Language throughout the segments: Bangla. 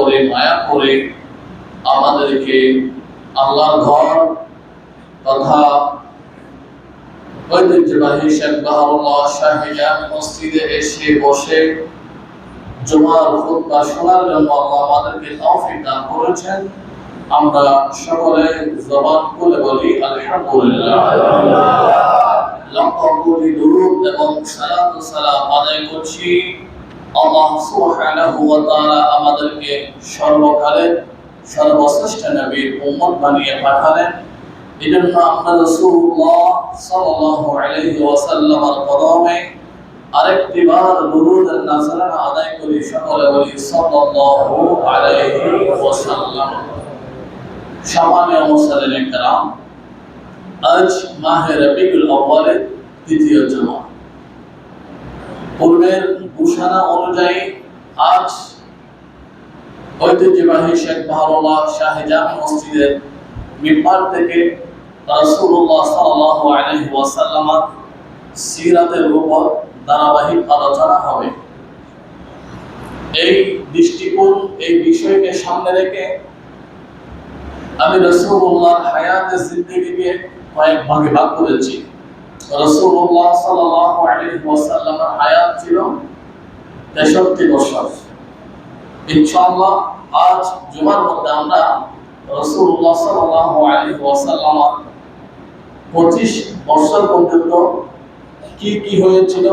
করে মায়া করে আমাদেরকে আল্লাহর ঘর তথা ঐতিহ্যবাহী শেখ বাহাউল্লাহ শাহী জামে মসজিদে এসে বসে জুমার খুতবা শোনার জন্য আল্লাহ আমাদেরকে তৌফিক দান করেছেন। আমরা সকলে জবান খুলে বলি আলহামদুলিল্লাহ। লক্ষ কোটি দুরূদ এবং সালাত ও সালাম আদায় করছি আল্লাহ সুবহানাহু ওয়া তাআলা আমাদেরকে সর্বকালের সর্বশ্রেষ্ঠ নবীর উম্মত বানিয়ে পাঠালেন। এজন্য আমরা রাসূলুল্লাহ সাল্লাল্লাহু আলাইহি ওয়াসাল্লামের কদমে আরেকটি বার দুরূদ ও সালাম আদায় করি, সকলে বলি সাল্লাল্লাহু আলাইহি ওয়াসাল্লাম। সম্মানীয় মুসলিম کرام, আজ মাহে রবিউল আউয়ালের দ্বিতীয় জুমা। পূর্বের ঘোষণা অনুযায়ী আজ ঐতিহ্যবাহী শেখ বাহাউল্লাহ শাহী জামে মসজিদের মিম্বার থেকে রাসূলুল্লাহ সাল্লাল্লাহু আলাইহি ওয়াসাল্লামের সিরাতের উপর ধারাবাহিক আলোচনা হবে। এই দৃষ্টিকোণ, এই বিষয়কে সামনে রেখে আমি রাসূলুল্লাহর হায়াতে জিন্দেগিকে কয়েক ভাগে ভাগ করেছি। রাসূলুল্লাহ সাল্লাল্লাহু আলাইহি ওয়াসাল্লামের হায়াত ছিল 63 বছর। ইনশাআল্লাহ আজ জুমার মধ্যে আমরা রাসূলুল্লাহ সাল্লাল্লাহু আলাইহি ওয়াসাল্লামের 25 বছর পর্যন্ত কি কি হয়েছিল,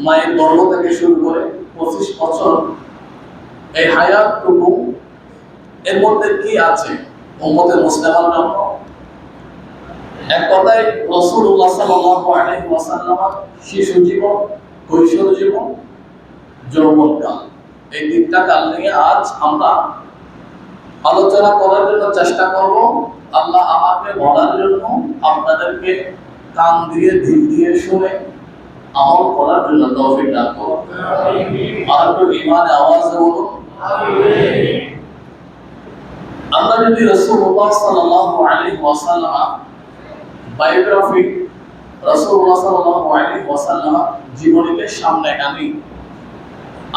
মায়ের গর্ভ থেকে শুরু করে 25 বছর এই হায়াতটুকু, এর মধ্যে কি আছে উম্মতে মুসলিমার জন্য। এক কথায় রাসূলুল্লাহ সাল্লাল্লাহু আলাইহি ওয়াসাল্লামের শিশু জীবন, কৈশোর জীবন, যৌবনকাল, এই তিনটা কাল নিয়ে আজ আমরা আলোচনা করার জন্য চেষ্টা করব। আল্লাহ আমাকে বলার জন্য, আপনাদেরকে কান দিয়ে দিল দিয়ে শুনে আমল করার জন্য তৌফিক দান করুন। আর একটু ঈমানে আওয়াজে বলুন আমিন। আমরা যদি রাসূলুল্লাহ সাল্লাল্লাহু আলাইহি ওয়াসাল্লাম বায়োগ্রাফি, রাসূলুল্লাহ সাল্লাল্লাহু আলাইহি ওয়াসাল্লাম জীবনীকে সামনে আনি,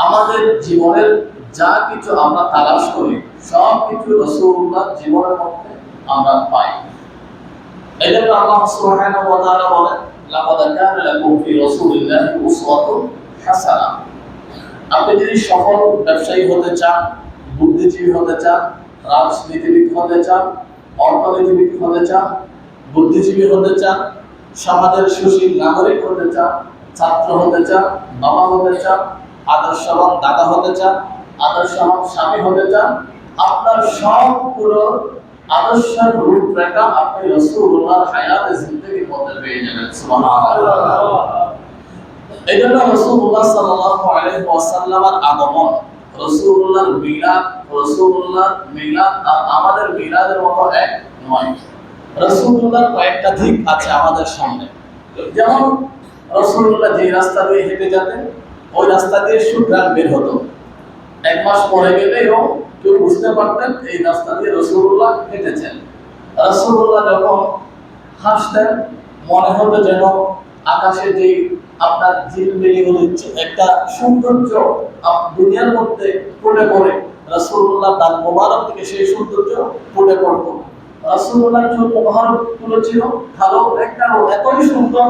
আমাদের জীবনের যা কিছু আমরা তালাশ করি সব কিছু রাসূলুল্লাহ জীবনের মধ্যে আমরা পাই। এজন্য আল্লাহ সুবহানাহু ওয়া তাআলা বলেন, লাকাদ কানা লাকুম ফি রাসূলিল্লাহি উসওয়াতুন হাসানাহ। আপনি যদি সফল ব্যবসায়ী হতে চান, বুদ্ধিজীবী হতে চান, রাজনীতিবিদ হতে চান, অর্থনীতিবিদ হতে চান, বুদ্ধিজীবী হতে চান, সমাজের সুশীল নাগরিক হতে চান, ছাত্র হতে চান, বাবা হতে চান, আদর্শবান দাদা হতে চান, আদর্শবান স্বামী হতে চান, আপনার সবগুলো আদর্শের রূপরেখা আপনি রাসূলুল্লাহর হায়াতে জিন্দেগির মধ্যে পেয়ে যাবেন। সুবহানাল্লাহ। এইজন্য রাসূলুল্লাহ সাল্লাল্লাহু আলাইহি ওয়াসাল্লামের আগমন, রাসূলুল্লাহর মিলাদ, রাসূলুল্লাহর মিলাদ আর আমাদের মিলাদের মতো এক নয়। রাসূলুল্লাহর কয়েকটা দিক আছে আমাদের সামনে। যেমন রাসূলুল্লাহ যে রাস্তা দিয়ে হেঁটে যেতেন, ওই রাস্তা দিয়ে সুঘ্রাণ বের হতো। এক মাস পরে গেলেও কেউ বুঝতে পারতেন এই রাস্তা দিয়ে রাসূলুল্লাহ হেঁটেছেন। রাসূলুল্লাহ যখন হাসতেন, মনে হতো যেন আকাশে যে আপনার ঝিলমিলি হচ্ছে একটা সৌন্দর্য দুনিয়ার মধ্যে ফুটে পড়ে, রাসূলুল্লাহ তার মোবারক থেকে সেই সৌন্দর্য ফুটে পড়তো। রাসূলুল্লাহ চোখ মোবারকগুলো ছিল কালো, একটা এতই সুন্দর,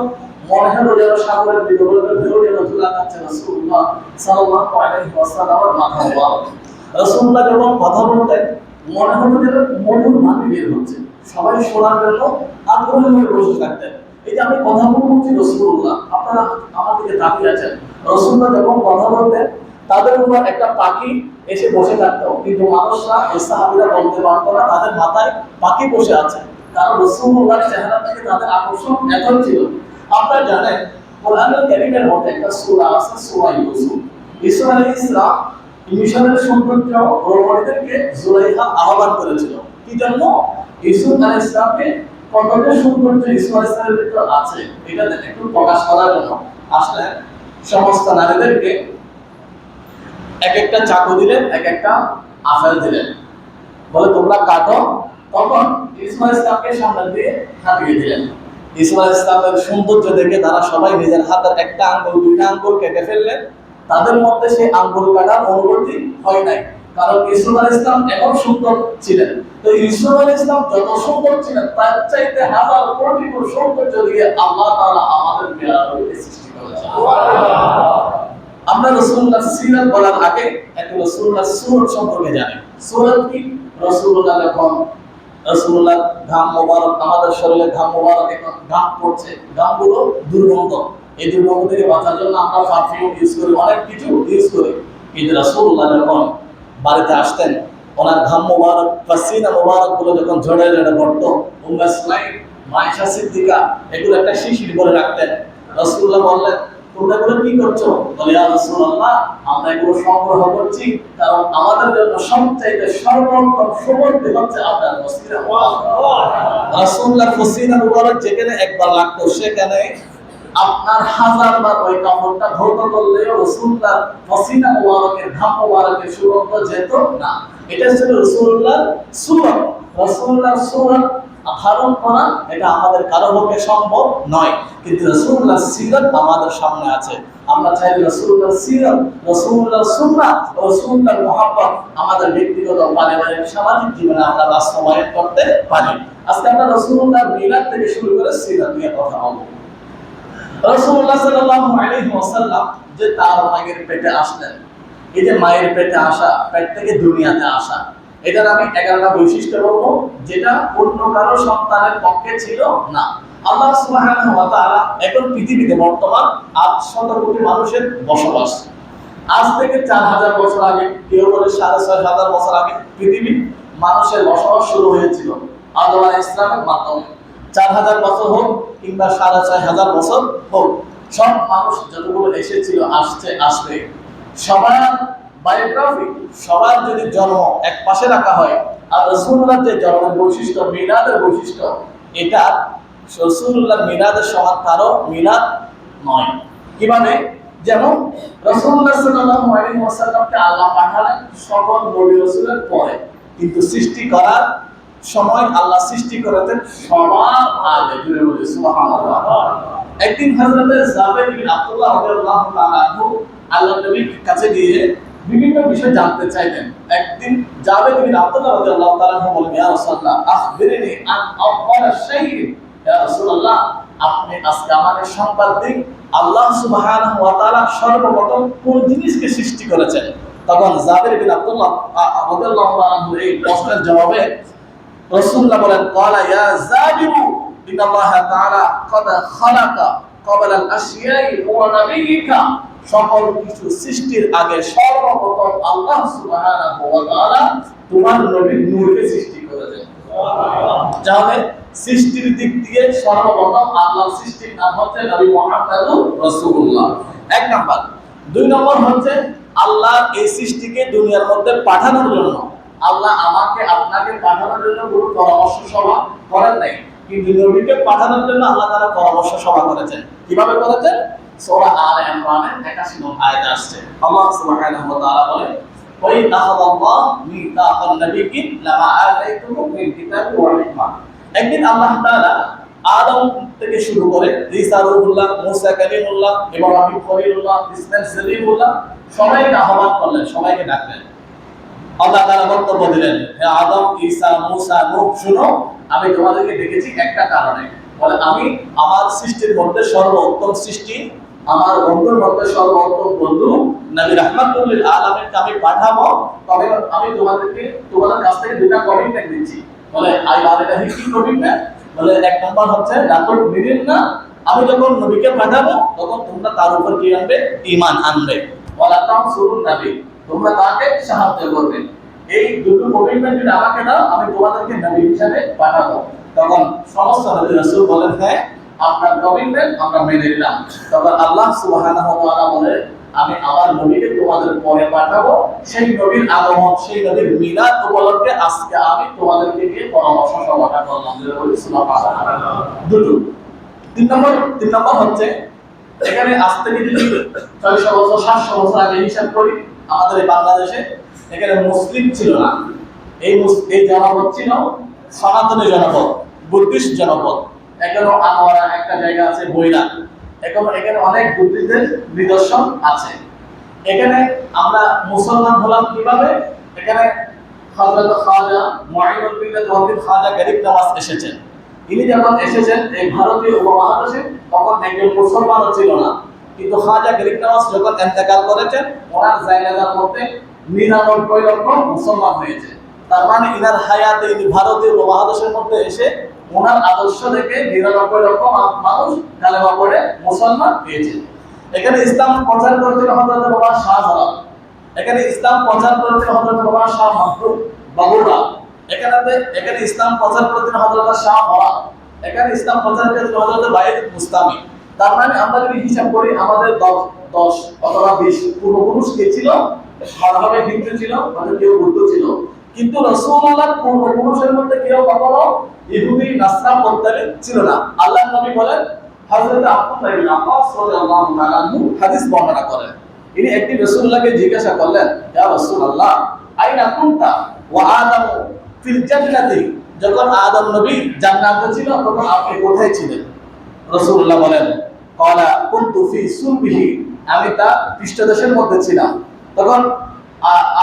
মনে হলো যেন সাগরের বিগড়ে ঢেউ যেন ঝুলা কাটছে রাসূলুল্লাহ সাল্লাল্লাহু আলাইহি ওয়াসাল্লামের মাথা মোবারক। রাসূলুল্লাহ যখন কথা বলতেন, মনে হতো যেন মধুর বাণী বের হচ্ছে, সবাই শোনার জন্য আগ্রহী হয়ে বসে থাকতেন। এই যে আমি কথা বলছি রাসূলুল্লাহ, আপনারা আমার দিকে তাকিয়ে আছেন। রাসূলুল্লাহ যখন কথা বলতেন, তাদের উপর একটা পাখি এসে বসে থাকতো, কিন্তু মানুষরা, সাহাবীরা বলতে পারতো না তাদের মাথায় পাখি বসে আছে, কারণ রাসূলুল্লাহর চেহারা থেকে তাদের আকর্ষণ এতই ছিল। আপনারা জানেন কোরআনুল কারীমের মধ্যে একটা সূরা আছে, সূরা ইউসুফ। ঈসা আলাইহিস সালাম মিশরের সৌন্দর্য রমণীদেরকে জুলাইখা আহ্বান করেছিল। কি জন্য? ইউসুফ আলাইহিস সালামকে কতটা সৌন্দর্য ঈসা আলাইহিস সালামের ভিতর আছে এটা একটু প্রকাশ করার জন্য আসলে সমস্ত নারীদেরকে এক একটা চাকু দিলেন, এক একটা আপেল দিলেন, বলে তোমরা কাটো। তখন ঈসা আলাইহিস সালামকে সামনে দিয়ে হাতিয়ে দিলেন। ঈসা আলাইহিস সালামের সৌন্দর্য দেখে তারা সবাই নিজের হাতের একটা আঙ্গুল, দুইটা আঙ্গুল কেটে ফেললেন। তাদের মধ্যে সেই আঙ্গুল কাটার অনুভূতি হয় নাই, কারণ ইউসুফ আলাইহিস সালাম এমন সুন্দর ছিলেন। তো ইউসুফ আলাইহিস সালাম যত সুন্দর ছিলেন তার চাইতে হাজার কোটি গুণ সৌন্দর্য দিয়ে আল্লাহ তাআলা আমাদের পেয়ারা নবীকে সৃষ্টি করেছেন। আমরা রাসূলুল্লাহ সিরাত বলার আগে একটু রাসূলুল্লাহ সুরত সম্পর্কে জানি। সুরত কি? রাসূলুল্লাহ যখন রাসূলুল্লাহ ঘাম মোবারক, আমাদের শরীরে ঘাম মোবারক এখন ঘাম পড়ছে, ঘামগুলো দুর্গন্ধ, এই দুর্গন্ধ থেকে বাঁচার জন্য আমরা পারফিউম ইউজ করি, অনেক কিছু ইউজ করি। কিন্তু রাসূলুল্লাহ যখন বাড়িতে আসতেন, ওনার ঘাম মোবারক, পাসিনা মোবারক গুলো যখন ঝরে ঝরে পড়তো, উম্মে সুলাইম, আয়েশা সিদ্দিকা এগুলো একটা শিশির করে রাখতেন। রাসূলুল্লাহ বললেন, তোমরা এগুলো কি করছো? বলে, ইয়া রাসূলুল্লাহ, আমরা এগুলো সংগ্রহ করছি কারণ আমাদের জন্য সবচাইতে সর্বোত্তম সুগন্ধি হচ্ছে আপনার পসিনা মোবারক। রাসূলুল্লাহর পসিনা মোবারক যেখানে একবার লাগতো সেখানে আপনার হাজারবার ওই কাপড়টা ধৌত করলেও রাসূলুল্লাহর পসিনা মোবারকের ঘাম মোবারকের সুগন্ধ যেত না। এটা ছিল রাসূলুল্লাহর সুরত। রাসূলুল্লাহর সুরত ধারণ করা এটা আমাদের কারো পক্ষে সম্ভব নয়, কিন্তু রাসূলুল্লাহর সিরাত আমাদের সামনে আছে। আমরা চাই রাসূলুল্লাহর সিরাত, রাসূলুল্লাহর সুন্নাহ, রাসূলুল্লাহর মুহাব্বত আমাদের ব্যক্তিগত, পারিবারিক, সামাজিক জীবনে আমরা বাস্তবায়ন করতে পারি। আজকে আমরা রাসূলুল্লাহর মিলাদ থেকে শুরু করে সিরাত নিয়ে কথা বলবো। রাসূলুল্লাহ সাল্লাল্লাহু আলাইহি ওয়াসাল্লাম যে তার মায়ের পেটে আসলেন, এই যে মায়ের পেটে আসা, পেট থেকে দুনিয়াতে আসা, এটার আমি 11টা বৈশিষ্ট্য বলবো যেটা অন্য কারো সন্তানের পক্ষে ছিল না। আল্লাহ সুবহানাহু ওয়া তাআলা এখন পৃথিবীতে বর্তমান 800 কোটি মানুষের বসবাস। আজ থেকে 4000 বছর আগে, কেউ বলে 6500 বছর আগে পৃথিবীর মানুষের বসবাস শুরু হয়েছিল আদম আলাইহিস সালামের মাধ্যমে। 4000 বছর হোক কিংবা 6500 বছর হোক, সব মানুষ যতগুলো এসেছিল, আসছে, আসবে, সবার বায়োগ্রাফি, সবার যদি জন্ম এক পাশে রাখা হয় আর রাসূলুল্লাহর যে জন্মের বৈশিষ্ট্য, মিলাদের বৈশিষ্ট্য, এটা রাসূলুল্লাহর মিলাদের সমান কারো মিলাদ নয়। কিভাবে? যেমন রাসূলুল্লাহ সাল্লাল্লাহু আলাইহি ওয়াসাল্লামকে আল্লাহ পাঠালেন সকল নবী রাসূলের পরে, কিন্তু সৃষ্টি করার সময় আল্লাহ সৃষ্টি করেছেন সবার আগে। জুড়ে বলি সুবহানাল্লাহ। একদিন হযরত জাবের বিন আব্দুল্লাহ রাদিয়াল্লাহু তাআলা আনহু আল্লাহর নবীর কাছে গিয়ে বিভিন্ন বিষয় জানতে চাইলেন। একদিন জাবের বিন আব্দুল্লাহ রাদিয়াল্লাহু তাআলা আনহু বলেন, ইয়া রাসূলুল্লাহ, আখবিরনি আন আফদাল শাইইন। ইয়া রাসূলুল্লাহ, আপনি আজকে আমাকে সংবাদ দিন, আল্লাহ সুবহানাহু ওয়া তাআলা সর্বপ্রথম কোন জিনিসকে সৃষ্টি করেছেন? তখন জাবের বিন আব্দুল্লাহ রাদিয়াল্লাহু তাআলা আনহু এই প্রশ্নের জবাবে রাসূলুল্লাহ বলেন, ক্বালা ইয়া জাবিরু ইন্নাল্লাহ তাআলা ক্বাদ খালাকা ক্বাবলা আল-আশিয়াই ওয়া নাবিয়িকা। সকল কিছু সৃষ্টির আগে সর্বপ্রথম আল্লাহ সুবহানাহু ওয়া তাআলা তোমার নবী নূরকে সৃষ্টি করেছেন। তাহলে সৃষ্টির দিক দিয়ে সর্বপ্রথম আল্লাহর সৃষ্টির নাম হচ্ছে নবী মুহাম্মদুর রাসূলুল্লাহ, এক নাম্বার। দুই নম্বর হচ্ছে আল্লাহ এই সৃষ্টিকে দুনিয়ার মধ্যে পাঠানোর জন্য, আল্লাহ আমাকে আপনাকে পাঠানোর জন্য কোনো পরামর্শ সভা করেন নাই, কিন্তু নবীকে পাঠানোর জন্য আল্লাহ তাআলা পরামর্শ সভা করেছেন। কিভাবে করেছেন? সূরা আলে ইমরানের 81 নং আয়াতে আসছে। আল্লাহ সুবহানাহু ওয়া তাআলা বলেন, ওয়া ইন আখাযাল্লাহু মিসাকান নাবিয়্যিন লামা আতাইতুকুম মিন কিতাবি ওয়া হিকমা। একদিন আল্লাহ তাআলা আদম থেকে শুরু করে ঈসা রূহুল্লাহ, মুসা কালিমুল্লাহ, ইব্রাহিম খলিলুল্লাহ, ইসমাঈল সলিমুল্লাহ সবাইকে আহ্বান করলেন, সবাইকে ডাকলেন। আল্লাহ তাআলা বক্তব্য দিলেন, হে আদম, ঈসা, মুসা, নূহ, শুনো, আমি তোমাদেরকে ডেকেছি একটা কারণে। বলে, আমি আমার সৃষ্টির মধ্যে সর্বোত্তম সৃষ্টি, আমার বন্ধুর মধ্যে সর্বোত্তম বন্ধু নবী রাহমাতুল লিল আলামিনকে আমি পাঠাবো, তবে আমি তোমাদের কাছ থেকে দুটো কমিটমেন্ট দিচ্ছি। বলে, আই বারেটা কি কমিটমেন্ট? বলে, এক নম্বর হচ্ছে রাতুল নিদিন না, আমি যখন নবীকে পাঠাবো তখন তোমরা তার উপর কি আনবে? ঈমান আনবে। ওয়ালা তানসুরুন নবী, তোমরা তাকে সাহায্য করবে। এই দুটো কমিটমেন্ট যদি আমাকে দাও, আমি তোমাদেরকে নবী হিসেবে পাঠাবো। তখন সমস্ত নবী রাসূল বলেন, হ্যাঁ, আপনার কমিটমেন্ট আমরা মেনে নিলাম। তখন আল্লাহ সুবহানাহু ওয়া তাআলা বলে, আমি আমার নবীকে তোমাদের পরে পাঠাবো, সেই নবীর আগমন, সেই নবীর মিলাদ উপলক্ষে আজকে আমি তোমাদেরকে নিয়ে পরামর্শ সভাটা করলাম। সুবহানাল্লাহ। দুটো। তিন নম্বর হচ্ছে, এখানে আজ থেকে যদি 600 বছর 700 বছর আগে হিসাব করি, আমাদের এই বাংলাদেশে এখানে মুসলিম ছিল না। এই জনপদ ছিল সনাতনী জনপদ, বুদ্ধিস্ট জনপদ। এখানে আনোয়ারা একটা জায়গা আছে, বৈরা, এখানে অনেক বুদ্ধিস্টদের নিদর্শন আছে। এখানে আমরা মুসলমান হলাম কিভাবে? এখানে হযরত খাজা মুঈনুল মিল্লাত ওয়াকিল খাজা গরিব নওয়াজ এসেছেন। ইনি যখন এসেছেন এই ভারতীয় উপমহাদেশে তখন একজন মুসলমানও ছিল না, কিন্তু খাজা গরিব নওয়াজ যখন ইন্তেকাল করেছেন ওনার জায়গার মধ্যে 99 লক্ষ মুসলমান হয়েছে। তার মানে ইনার হায়াতে ইনি ভারতীয় উপমহাদেশের মধ্যে এসে ওনার আদর্শ থেকে 99 লক্ষ মানুষ কালেমা পড়ে মুসলমান হয়েছে। এখানে ইসলাম প্রচার করেছিল হযরত বাবা শাহজালাল, এখানে ইসলাম প্রচার করেছিল হযরত বাবা শাহ মাহমুদ বাবুরা, এখানে ইসলাম প্রচার করেছিল হযরত শাহ ফরাদ, এখানে ইসলাম প্রচার করেছিল হযরত বাইদ মুস্তামি। তার মানে আমরা যদি হিসাব করি আমাদের 10 অথবা 20 পূর্বপুরুষ কে ছিল, ভাবে হিন্দু ছিল, হয়তো কেউ বৌদ্ধ ছিল, কিন্তু রাসূলুল্লাহর পূর্বপুরুষের মধ্যে কেউ কখনো ইহুদি নাসরা পন্থায় ছিল না। আল্লাহর নবী বলেন, হযরত আব্দুল্লাহ ইবনে আব্বাস রাদিয়াল্লাহু তাআলা আনহু হাদিস বর্ণনা করেন, ইনি একটি রাসূলুল্লাহকে জিজ্ঞাসা করলেন, ইয়া রাসূলুল্লাহ আইনা কুনতা ওয়া আদম ফিল জান্নাতি, যখন আদম নবী জান্নাতে ছিল তখন আপনি কোথায় ছিলেন? রাসূলুল্লাহ বলেন, ক্বালা কুনতু ফি সুলবিহি, আমি তার পৃষ্ঠদেশের মধ্যে ছিলাম। তখন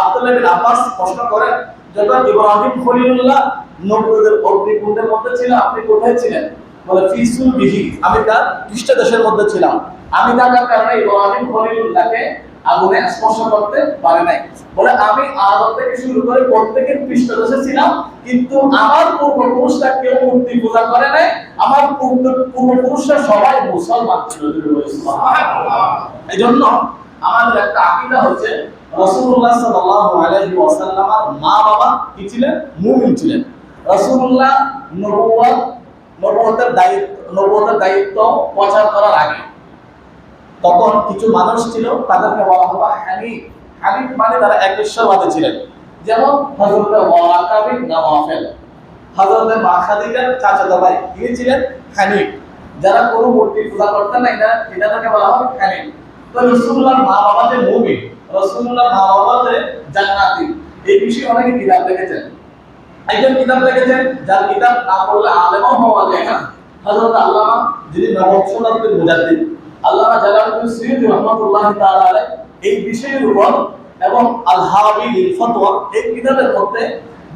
আব্দুল্লাহ ইবনে আব্বাস প্রশ্ন করেন, যখন ইব্রাহিম খলিলুল্লাহ নমরুদের অগ্নিকুণ্ডের মধ্যে ছিল আপনি কোথায় ছিলেন? বলে ফি সুলবিহি, আমি তার পৃষ্ঠদেশের মধ্যে ছিলাম। আমি থাকার কারণে ইব্রাহিম খলিলুল্লাহকে আগুনে স্পর্শ করতে পারে নাই। বলে আমি আদম থেকে শুরু করে প্রত্যেকের পৃষ্ঠদেশে ছিলাম, কিন্তু আমার পূর্বপুরুষরা কেউ মূর্তি পূজা করে নাই, আমার পূর্বপুরুষরা সবাই মুসলমান ছিল। সুবহানাল্লাহ। এইজন্য আমাদের একটা আকীদা হচ্ছে রাসূলুল্লাহ সাল্লাল্লাহু আলাইহি ওয়াসাল্লামের মা বাবা কি ছিলেন? মুমিন ছিলেন। রাসূলুল্লাহ নবুয়তের দায়িত্ব প্রচার করার আগে তখন কিছু মানুষ ছিল, তাদেরকে বলা হতো হানিফ। হানিফ মানে তারা একেশ্বরবাদী ছিলেন। যেমন হযরত ওয়ারাকা বিন নওফল, হযরত মা খাদিজার চাচাতো ভাই, তিনি ছিলেন হানিফ। যারা কোনো মূর্তি পূজা করতেন না, এটাকে বলা হয় হানিফ। তো রাসূলুল্লাহর মা বাবা যে মুমিন, রাসূলুল্লাহর মা বাবা যে জান্নাতি, এই বিষয়ে অনেকে কিতাব লিখেছেন। একজন কিতাব লিখেছেন যার কিতাব না পড়লে আলেমও হওয়া যায় না, হযরত আল্লামা যিনি নবম শতাব্দীর মুজাদ্দিদ আল্লামা জালালউদ্দিন সুয়ুতী রাহমাতুল্লাহি তাআলা আলাইহি এই বিষয়ের উপর এবং আল হাওয়াবি লিল ফতোয়া এই কিতাবের মধ্যে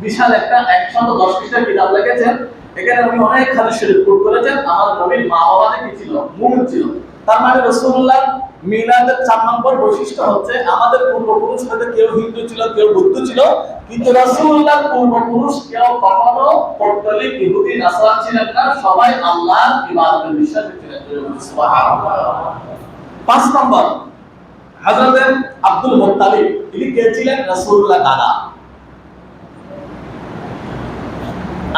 বিশাল একটা 110 পৃষ্ঠার কিতাব লিখেছেন। এখানে উনি অনেক হাদিস শরীফ কোট করেছেন। আমার নবীর মা বাবা কি ছিল? মুমিন ছিল। তার মানে রাসূলুল্লাহ মিলাদের 4 নম্বর বৈশিষ্ট্য হচ্ছে আমাদের পূর্বপুরুষ হয়তো কেউ হিন্দু ছিল, কেউ বৌদ্ধ ছিল, কিন্তু রাসূলুল্লাহর পূর্বপুরুষ কেউ কখনো পৌত্তলিক ইহুদি নাসারা ছিলেন না, সবাই আল্লাহর ইবাদতে বিশ্বাসী ছিলেন। সুবহানাল্লাহ। 5 নম্বর হযরত আব্দুল মুত্তালিব, ইনি কে ছিলেন? রাসূলুল্লাহ দাদা।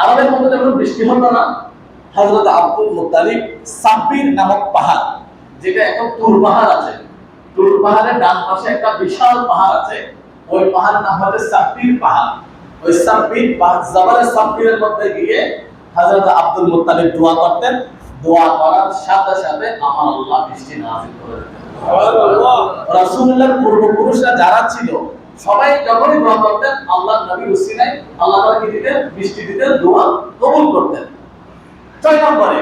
আরবের মধ্যে যখন বৃষ্টি হতো না, হযরত আব্দুল মুত্তালিব সাব্বির নামক পাহাড়, যেটা এখন তুর পাহাড় আছে, তুর পাহাড়ের ডান পাশে একটা বিশাল পাহাড় আছে, ওই পাহাড়ের নাম হচ্ছে সাব্বির পাহাড়। ওই সাব্বির পাহাড় জবরে সাব্বিরের মধ্যে গিয়ে হযরত আব্দুল মুত্তালিব দোয়া করতেন। দোয়া করার সাথে সাথে আমার আল্লাহ বৃষ্টি নাযিল করে দিতেন। সুবহানাল্লাহ। রাসূলুল্লাহর পূর্বপুরুষরা যারা ছিল সবাই যখনই দোয়া করতেন আল্লাহর নবী উসিলায় আল্লাহ তাআলা কি দিতেন? বৃষ্টি দিতেন, দোয়া কবুল করতেন। 6 নম্বরে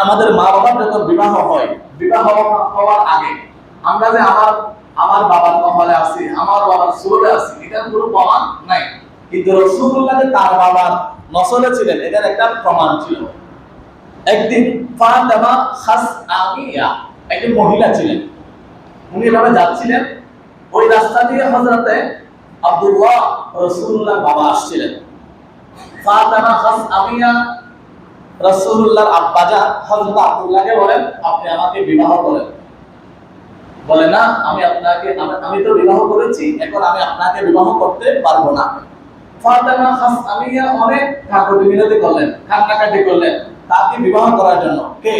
আমাদের মা বাবার যখন বিবাহ হয়, বিবাহ হওয়ার আগে আমরা যে আমার বাবার কপালে আছি, আমার বাবার সুরে আছি, এটার কোনো প্রমাণ নাই, কিন্তু রাসূলুল্লাহ যে তার বাবার নসলে ছিলেন এটার একটা প্রমাণ ছিল। একদিন ফাতেমা খাসআমিয়া একজন মহিলা ছিলেন, উনি এভাবে যাচ্ছিলেন, ওই রাস্তা দিয়ে হযরতে আব্দুল্লাহ রাসূলুল্লাহ বাবা আসছিলেন। ফাতেমা খাসআমিয়া রাসূলুল্লাহর আব্বাজান হযরত আব্দুল্লাহকে বলেন, আপনি আমাকে বিবাহ করেন। বলে না, আমি তো বিবাহ করেছি, এখন আমি আপনাকে বিবাহ করতে পারবো না। ফাতেমা খাসআমিয়া অনেক কাকুতি মিনতি করলেন, কান্নাকাটি করলেন তাকে বিবাহ করার জন্য। কে?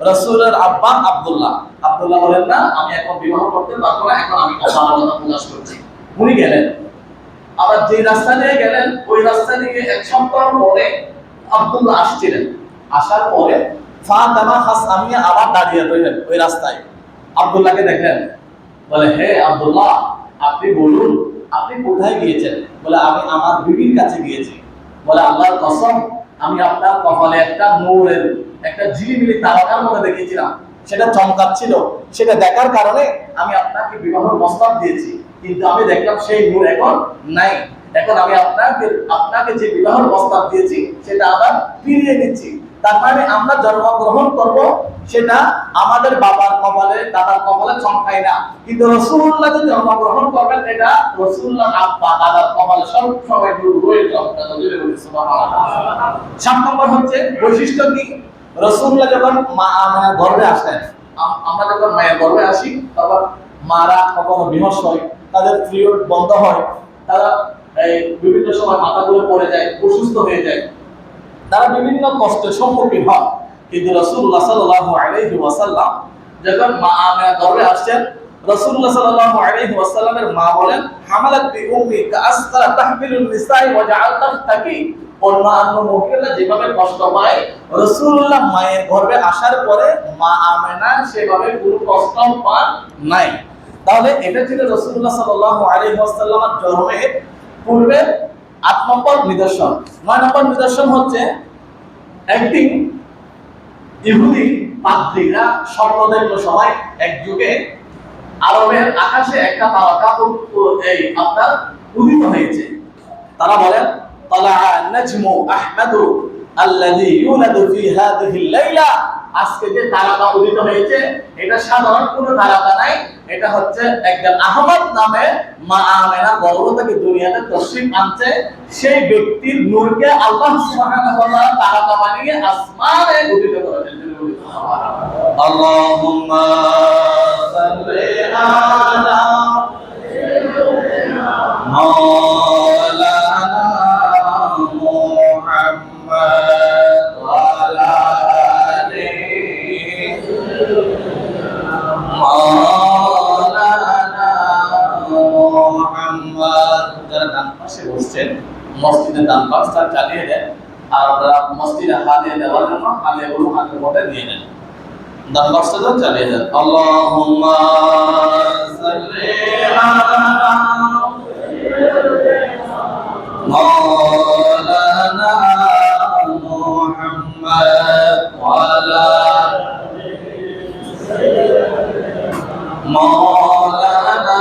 রাসূলের আব্বা আব্দুল্লাহ। আব্দুল্লাহ বলেন না, আমি এখন বিবাহ করতে পারবো না, এখন আমি অমানবতা প্রকাশ করছি। উনি গেলেন, আবার যে রাস্তা দিয়ে গেলেন ওই রাস্তা দিয়ে 1 সপ্তাহ পরে আব্দুল্লাহ আসছিলেন। আসার পরে ফাতেমা খাসআমিয়া আবার দাঁড়িয়ে রইলেন ওই রাস্তায়। আব্দুল্লাহকে দেখলেন, বলে হে আব্দুল্লাহ, আপনি বলুন আপনি কোথায় গিয়েছেন? বলে আমি আমার বিবির কাছে গিয়েছি। বলে আল্লাহর কসম, আমি আপনার কপালে একটা নূরের একটা ঝিলিমিলি তারকার মতো দেখেছিলাম। সেটা চমকাচ্ছিল, সেটা দেখার কারণে আমি আপনাকে বিবাহের প্রস্তাব দিয়েছি, কিন্তু আমি দেখলাম সেই নূর এখন নাই। এখন আমি আপনাকে যে বিবাহের প্রস্তাব দিয়েছি সেটা আবার ফিরিয়ে দিচ্ছি। তার মানে আমরা জন্মগ্রহণ করব সেটা আমাদের বাবার কপালে, দাদার কপালে চমকায় না, কিন্তু রাসূলুল্লাহ যে জন্মগ্রহণ করবেন এটা রাসূলুল্লাহ আব্বা দাদার কপালে সব সময় রয়ে চমকাবে। সুবহানাল্লাহ। 7 নম্বর হচ্ছে বৈশিষ্ট্য কি, রাসূলুল্লাহ যখন মা আমেনার গর্ভে আসলেন, আমরা যখন মায়ের গর্ভে আসি তখন মারা কখনো বিমর্ষ হয়, তাদের পিরিয়ড বন্ধ হয়, তারা বিভিন্ন সময় মাথাগুলো পড়ে যায়, অসুস্থ হয়ে যায়, তারা বিভিন্ন কষ্টের সম্মুখীন হয়। কিন্তু রাসূলুল্লাহ সাল্লাল্লাহু আলাইহি ওয়াসাল্লাম যখন মা আমেনা গর্ভে আসছেন, রাসূলুল্লাহ সাল্লাল্লাহু আলাইহি ওয়াসাল্লামের মা বলেন, হামালাত বি উম্মি কাসরা তাহমিলুন নিসাই ওয়া জাআলতাকি, অন্যান্য মহিলারা যেভাবে কষ্ট পায় রাসূলুল্লাহ মায়ের গর্ভে আসার পরে মা আমেনা সেভাবে কোনো কষ্ট পান নাই। তাহলে এটা ছিল রাসূলুল্লাহ সাল্লাল্লাহু আলাইহি ওয়াসাল্লামের জন্মের পূর্বের 8 নম্বর নিদর্শন। 9 নম্বর নিদর্শন হচ্ছে একদিন ইহুদি পাদ্রীরা স্বপ্ন দেখলো সবাই, এক যুগে আরবের আকাশে একটা তারকা আপনার উদিত হয়েছে। তারা বলেন, তালা নাজমু আহমাদু আল্লাযী ইউলাদু ফি হাযিহি লাইলা, আজকে যে তারকা উদিত হয়েছে এটা সাধারণ কোনো তারকা নাই, এটা হচ্ছে একজন আহমদ নামে মা আমেনা গর্ভ থেকে দুনিয়াতে তশরিফ আনছে, সেই ব্যক্তির নূরকে আল্লাহ সুবহানাহু ওয়া তাআলা তারকা বানিয়ে আসমানে উদিত করেছেন। আল্লাহুম্মা সাল্লি আলা মাওলানা মুহাম্মদ ওয়া আলা আলি মাওলানা মুহাম্মদ। যারা ডান পাশে বসছেন মসজিদের ডান পাশটা চালিয়ে দেন, আর আপনারা মসজিদে হাদিয়া দেওয়ার জন্য হাদিয়াগুলো হাতের মধ্যে নিয়ে নেন, ডান পাশটা চালিয়ে দেন। আল্লাহুম্মা সাল্লি আলা মাওলানা মুহাম্মদ ওয়া আলা মাওলানা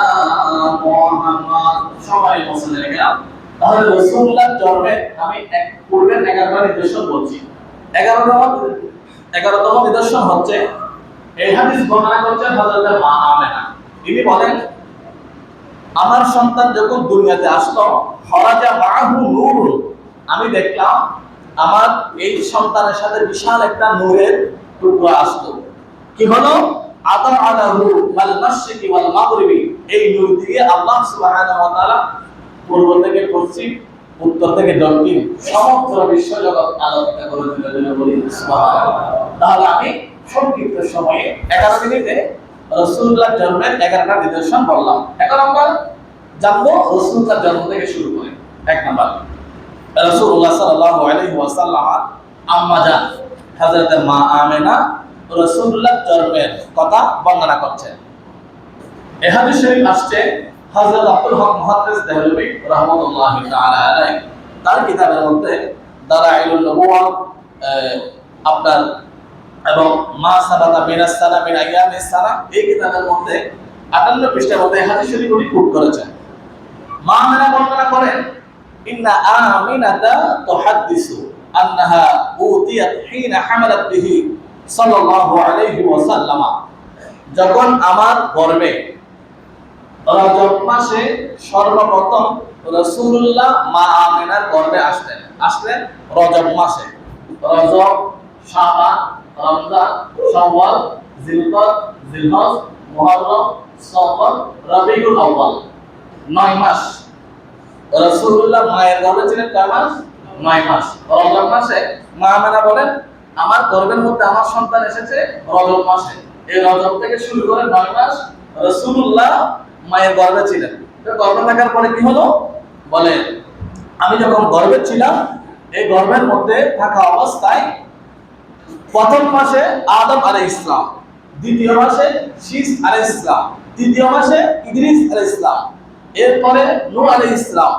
মুহাম্মদ। সবাই মুসলিম গেলাম। তাহলে রাসূলুল্লাহ জন্মে আমি এক পূর্বের 11টা নিদর্শন বলছি। 11তম নিদর্শন হচ্ছে, এই হাদিস বর্ণনা করছেন হযরত মা আমেনা। তিনি বলেন, আমার সন্তান যখন দুনিয়াতে আসলো, খরাজা মাহু নূর, আমি দেখলাম আমার এই সন্তানের সাথে বিশাল একটা নূরের টুকরা আসলো। কি হলো? আদা আলাহু ওয়াল মাশরিকি ওয়াল মাগরিবি, এই নূর দিয়ে আল্লাহ সুবহানাহু ওয়া তাআলা পূর্ব থেকে পশ্চিম, উত্তর থেকে দক্ষিণ সমগ্র বিশ্ব জগৎ আলোকিত করে দিলেন। বলি সুবহানাল্লাহ। তাহলে আমি সংক্ষিপ্ত সময়ে 11 মিনিটে রাসূলুল্লাহ জন্মের 11টা নিদর্শন বললাম। 1 নম্বর জানবো রাসূলুল্লাহ জন্ম থেকে শুরু করে। 1 নম্বর, রাসূলুল্লাহ সাল্লাল্লাহু আলাইহি ওয়াসাল্লাম আম্মা জান হযরত মা আমেনা রাসূলুল্লাহ জন্মের কথা বর্ণনা করছেন। এই হাদিস শরীফ আসছে হযরত আব্দুল হক মুহাদ্দিস দেহলভী রাহমাতুল্লাহি তাআলা আলাইহি তার কিতাবের মধ্যে দালাইলুন নবুওয়া আপনার এবং মা সাবাতা মিনাস সানা মিন আইয়ামিস সানা, এই কিতাবের মধ্যে 58 পৃষ্ঠার মধ্যে হাদিস শরীফ উনি কোট করেছেন। মা আমেনা বর্ণনা করেন, ইন্না আমিনাতা তুহাদ্দিসু আন্নাহা উতিয়াত হিনা হামালাত বিহি সাল্লাল্লাহু আলাইহি ওয়াসাল্লাম, যখন আমার গর্ভে রজব মাসে সর্বপ্রথম রাসূলুল্লাহ মা আমেনার গর্ভে আসলেন রজব মাসে। রজব, শাবান, রমজান, শাওয়াল, জিলকদ, জিলহজ, মুহররম, সফর, রবিউল আউয়াল, 9 মাস রাসূলুল্লাহ মায়ের গর্ভে ছিলেন। কয় মাস? 9 মাস। রজব মাসে মা আমেনা বলেন, আমার গর্ভের মধ্যে আমার সন্তান এসেছে রজব মাসে। এই রজব থেকে শুরু করে 9 মাস রাসূলুল্লাহ মায়ের গর্ভে ছিলেন। তো গর্ভে থাকার পরে কি হলো? বলে, আমি যখন গর্ভে ছিলাম, এই গর্ভের মধ্যে থাকা অবস্থায় প্রথম মাসে আদম আলাইহিস সালাম, দ্বিতীয় মাসে শীস আলাইহিস সালাম, তৃতীয় মাসে ইদ্রিস আলাইহিস সালাম, এরপরে নূহ আলাইহিস সালাম,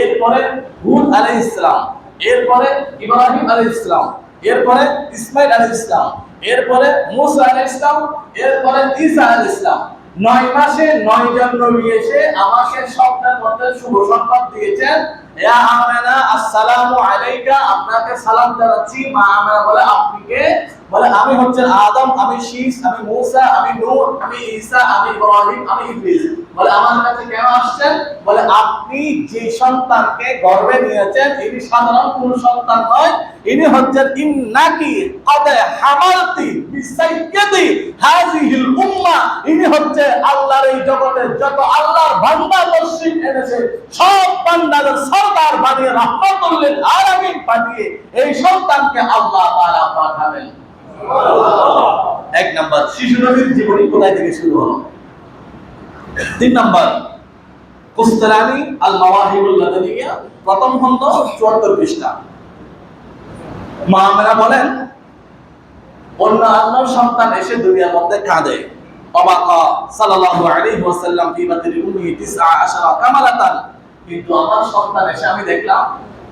এরপরে হুদ আলাইহিস সালাম, এরপরে ইব্রাহিম আলাইহিস সালাম, এরপরে ইসমাঈল আলাইহিস সালাম, এরপরে মুসা আলাইহিস সালাম, এরপরে ঈসা আলাইহিস সালাম। 9 মাসে 9 জন নবী এসে আমাকে স্বপ্নের মধ্যে শুভ সংবাদ দিয়েছেন, ইয়া আমেনা আসসালামু আলাইকা, আপনাকে সালাম জানাচ্ছি। মা আমেনা বলে আপনি কে? বলে আমি হচ্ছেন আদম, আমি শীষ, আমি মুসা, আমি নূহ, আমি ঈসা, আমি ইব্রাহিম, আমি ইদ্রিস। বলে আমার কাছে কেন আসছেন? বলে আপনি যে সন্তানকে গর্ভে নিয়েছেন ইনি সাধারণ কোন সন্তান নয়, ইনি হচ্ছেন ইন্নাকি কদ হামালতি বিসাইয়্যিদি হাযিহিল উম্মাহ, ইনি হচ্ছে আল্লাহর এই জগতের যত আল্লাহর বান্দা মুসলিম এনেছে সব বান্দাদের সরদার বানিয়ে রাহমাতুল লিল আলামিন পাঠিয়ে এই সন্তানকে আল্লাহ তাআলা পাঠাবেন। এক নাম্বার শিশু নবীর জীবনী কোথায় থেকে শুরু হলো। 3 নাম্বার কুস্তালানি আল মাওয়াহিবুল লাদুনিয়া, প্রথম খণ্ড 74 পৃষ্ঠা। মা আমেনা বলেন অন্য আল্লাহর সন্তান এসে দুনিয়ার মধ্যে কাঁদে। অবাকা সাল্লাল্লাহু আলাইহি ওয়াসাল্লাম ফি বাতিল উম্মি 19 কামালাতান, কিন্তু আমার সন্তান এসে আমি দেখলাম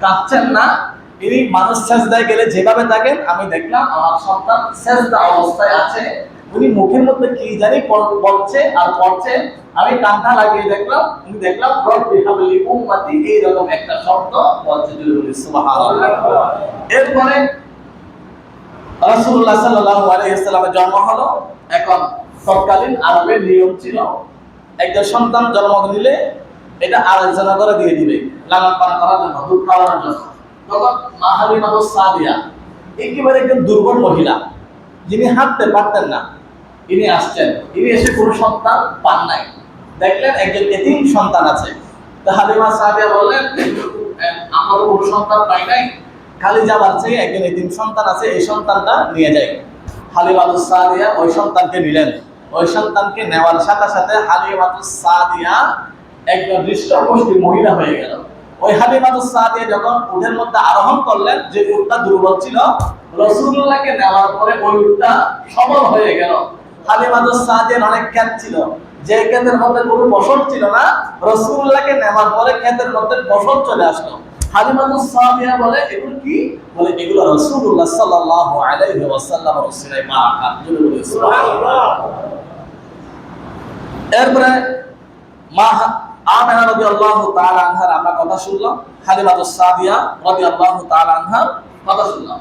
কাঁদছেন না। ইনি মানুষ সেজদায় গেলে যেভাবে থাকেন আমি দেখলাম আমার সন্তান সেজদা অবস্থায় আছে। উনি মুখের মধ্যে কি জানি বলছে আর পড়ছে, আমি কান্না লাগিয়ে দেখলাম, আমি দেখলাম রব্বি হাবলি উম্মতি এইরকম একটা শব্দ বলছে। সুবহানাল্লাহ। এরপরে রাসূলুল্লাহ সাল্লাল্লাহু আলাইহি ওয়াসাল্লামের জন্ম হলো। এখন তৎকালীন আরবের নিয়ম ছিল একটা সন্তান জন্ম নিলে এটা আরেকজনের করে দিয়ে দিবে লালন পালন করার জন্য, দুধ খাওয়ানোর জন্য। তখন মা হালিমাতুস সাদিয়া একেবারে একজন দুর্বল মহিলা, যিনি হাঁটতে পারতেন না, ইনি আসছেন। ইনি এসে কোনো সন্তান পান নাই, দেখলেন একজন এতিম সন্তান আছে। তো হালিমা সাদিয়া বললেন আমরা তো কোনো সন্তান পাই নাই, খালি যাবার চেয়ে একজন এতিম সন্তান আছে, এই সন্তানটা নিয়ে যাই। হালিমাতুস সাদিয়া ওই সন্তানকে নিলেন। ওই সন্তানকে নেওয়ার সাথে সাথে হালিমাতুস সাদিয়া একজন হৃষ্টপুষ্ট মহিলা হয়ে গেল। ওই হালিমাতুস সাদিয়া যখন উটের মধ্যে আরোহণ করলেন, যে উটটা দুর্বল ছিল, রাসূলুল্লাহকে নেওয়ার পরে ওই উটটা সবল হয়ে গেল। হালিমাতুস সাদিয়ার অনেক ক্ষেত ছিল, যে ক্ষেতের মধ্যে কোনো ফসল ছিল না, রাসূলুল্লাহকে নেওয়ার পরে ক্ষেতের মধ্যে ফসল চলে আসলো। হালিমাতুস সাদিয়া বলে এগুলো কি? বলে এগুলো রাসূলুল্লাহ সাল্লাল্লাহু আলাইহি ওয়াসাল্লামের ওসিলায় বারাকাত। সুবহানাল্লাহ। এরপরে মা আমেনা রাদিয়াল্লাহু তাআলা আনহার আমরা কথা শুনলাম, হালিমাতুস সাদিয়া রাদিয়াল্লাহু তাআলা আনহার কথা শুনলাম।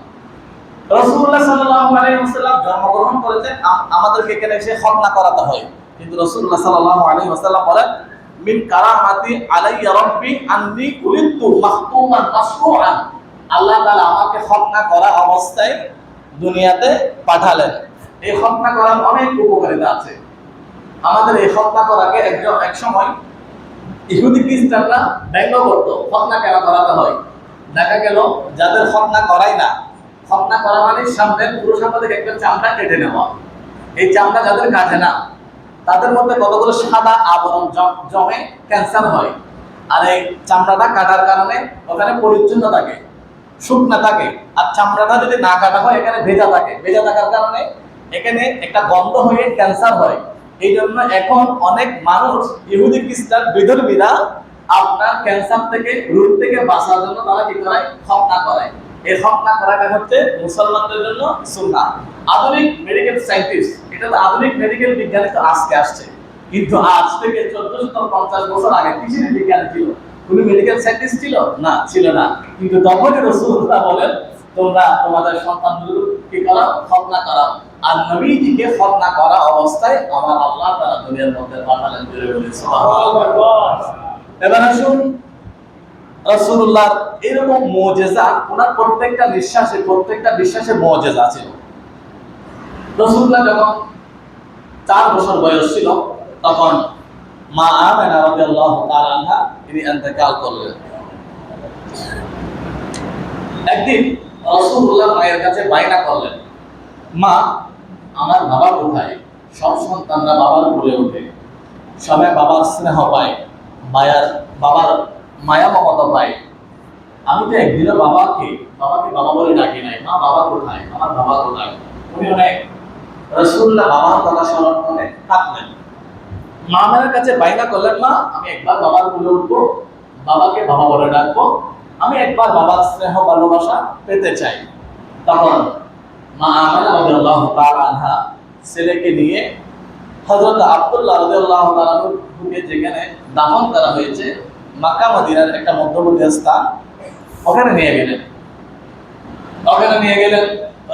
রাসূলুল্লাহ সাল্লাল্লাহু আলাইহি ওয়াসাল্লাম জন্মগ্রহণ করেছেন, আমাদেরকে এখানে এসে খতনা করাতে হয়, কিন্তু রাসূলুল্লাহ সাল্লাল্লাহু আলাইহি ওয়াসাল্লাম বলেন মিন কারামাতি আলাইয়া রাব্বি আন্নী উলিদতু মাহতুমান মাশরুআন, আল্লাহ তাআলা আমাকে খতনা করা অবস্থায় দুনিয়াতে পাঠালেন। এই খতনা করার অনেক উপকারিতা আছে। আমাদের এই খতনা করাকে এক সময় ইহুদি খ্রিস্টানরা ব্যঙ্গ করতো, খতনা কেন করাতে হয়। দেখা গেল যাদের খতনা করাই না, খতনা করা মানে সামনের পুরো সামনে থেকে একটা চামড়া কেটে নেওয়া। এই চামড়া যাদের কাটে না তাদের মধ্যে কতগুলো সাদা আবরণ জমে ক্যান্সার হয়। আর এই চামড়াটা কাটার কারণে ওখানে পরিচ্ছন্ন থাকে, শুকনা থাকে। আর চামড়াটা যদি না কাটা হয় এখানে ভেজা থাকে, ভেজা থাকার কারণে এখানে একটা গন্ধ হয়ে ক্যান্সার হয়। এই জন্য এখন অনেক মানুষ ইহুদি খ্রিস্টান বিধর্মীরা আপনার ক্যান্সার থেকে রোগ থেকে বাঁচার জন্য তারা কি করে? খতনা করে। এই খতনা করাটা হচ্ছে মুসলমানদের জন্য সুন্নাহ। আধুনিক মেডিকেল সায়েন্টিস্ট, এটা তো আধুনিক মেডিকেল বিজ্ঞানে তো আজকে আসছে, কিন্তু আজ থেকে 1450 বছর আগে কিসের বিজ্ঞান ছিল? কোন মেডিকেল সায়েন্টিস্ট ছিল না, ছিল না। কিন্তু তখনই রাসূলুল্লাহ বলেন তোমরা তোমাদের সন্তানগুলো কি করো? খতনা করাও। আর নবীজিকে খতনা করা অবস্থায় আমার আল্লাহ তাআলা দুনিয়ার মধ্যে পাঠালেন। সুবহানাল্লাহ। এবার আসুন রাসূলুল্লাহর এরকম মুজিজা, ওনার প্রত্যেকটা বিশ্বাসে মুজিজা ছিল। রাসূলুল্লাহ যখন 4 বছর বয়স ছিল তখন মা আমেনা রাদিয়াল্লাহু তাআলা আনহা তিনি ইন্তেকাল করলেন। একদিন রাসূলুল্লাহ মায়ের কাছে বায়না করলেন, মা আমার বাবা কোথায়? সব সন্তানরা বাবার উপরে ওঠে, সবাই বাবার স্নেহ পায়, বাবার মায়া মমতা পায়। আমি তো একদিনও বাবাকে বাবা বলে ডাকি নাই। মা বাবা কোথায়? আমার বাবা কোথায়? উনি অনেক রাসূলুল্লাহ বাবার কথা স্মরণ করে থাকলেন। মা আমার কাছে বায়না করলেন, মা আমি একবার বাবার কোলে উঠবো, বাবাকে বাবা বলে ডাকবো, আমি একবার বাবার স্নেহ ভালোবাসা পেতে চাই। তখন মা আমেনা রাদিয়াল্লাহু তাআলা আনহা ছেলেকে নিয়ে হযরত আব্দুল্লাহ রাদিয়াল্লাহু তাআলা আনহুকে যেখানে দাফন করা হয়েছে মক্কা মদিনার একটা মধ্যবর্তী স্থান, ওখানে নিয়ে গেলেন।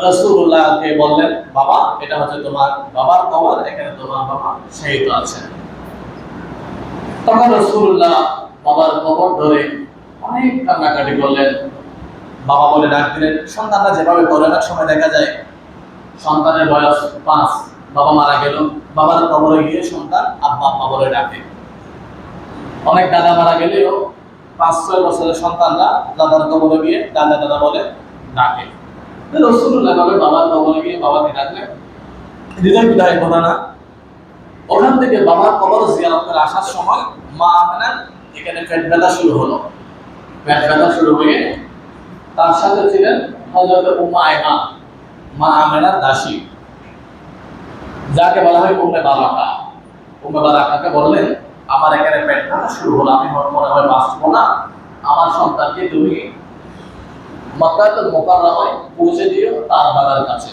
রাসূলুল্লাহকে বললেন, বাবা এটা হচ্ছে তোমার বাবার কবর, এখানে তোমার বাবা শহীদ আছে। তখন রাসূলুল্লাহ বাবার কবর ধরে অনেক কান্নাকাটি করলেন, বাবা বলে ডাক দিলেন। সন্তানরা যেভাবে করে, অনেক সময় দেখা যায় সন্তানের বয়স 5, বাবা মারা গেল, বাবার কবরে গিয়ে সন্তান আব্বা আব্বা বলে ডাকে। অনেক দাদা মারা গেলেও 5-6 বছরের সন্তানরা দাদার কবরে গিয়ে দাদা দাদা বলে ডাকে। রাসূলুল্লাহ বাবার কবরে গিয়ে বাবাকে ডাকলেন। হৃদয় বিদায় ঘটনা। ওখান থেকে বাবার কবর জিয়ারত করে আসার সময় মা আমেনার এখানে পেট ব্যথা শুরু হলো। পেট ব্যথা শুরু হয়ে তার সাথে ছিলেন হযরত উম্মে আয়মা, মা আমেনার দাসী, যাকে বলা হয় উম্মে বারাকা। উম্মে বারাকাকে বললেন, আমার এখানে পেট ব্যথা শুরু হলো, আমি মনে হয় বাঁচবো না, আমার সন্তানকে তুমি মক্কাতুল মুকাররমায় পৌঁছে দিও তার বাবার কাছে।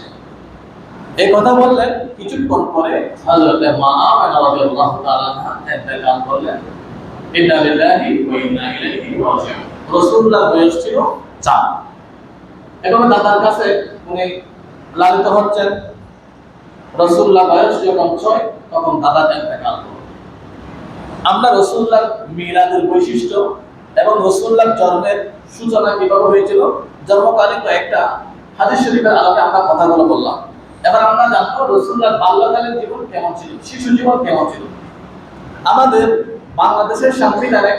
এই কথা বললেন। কিছুক্ষণ পরে হযরত মা আমেনা রাদিয়াল্লাহু তাআলা আনহা ইন্তেকাল করলেন। ইন্না লিল্লাহি ওয়া ইন্না ইলাইহি রাজিউন। রাসূলুল্লাহ বয়স ছিল 4। এবং দাদার কাছে উনি লালিত হচ্ছেন। রাসূলুল্লাহ বয়স যখন 6 তখন দাদা ইন্তেকাল করলেন। আমরা রাসূলুল্লাহ মিলাদের বৈশিষ্ট্য এবং রাসূলুল্লাহ জন্মের সূচনা কিভাবে হয়েছিল, জন্মকালীন একটা হাদিস শরীফের আলোকে আমরা কথাগুলো বললাম। এবার আমরা জানবো রাসূলুল্লাহ বাল্যকালীন জীবন কেমন ছিল, শিশু জীবন কেমন ছিল। আমাদের বাংলাদেশের সংবিধানে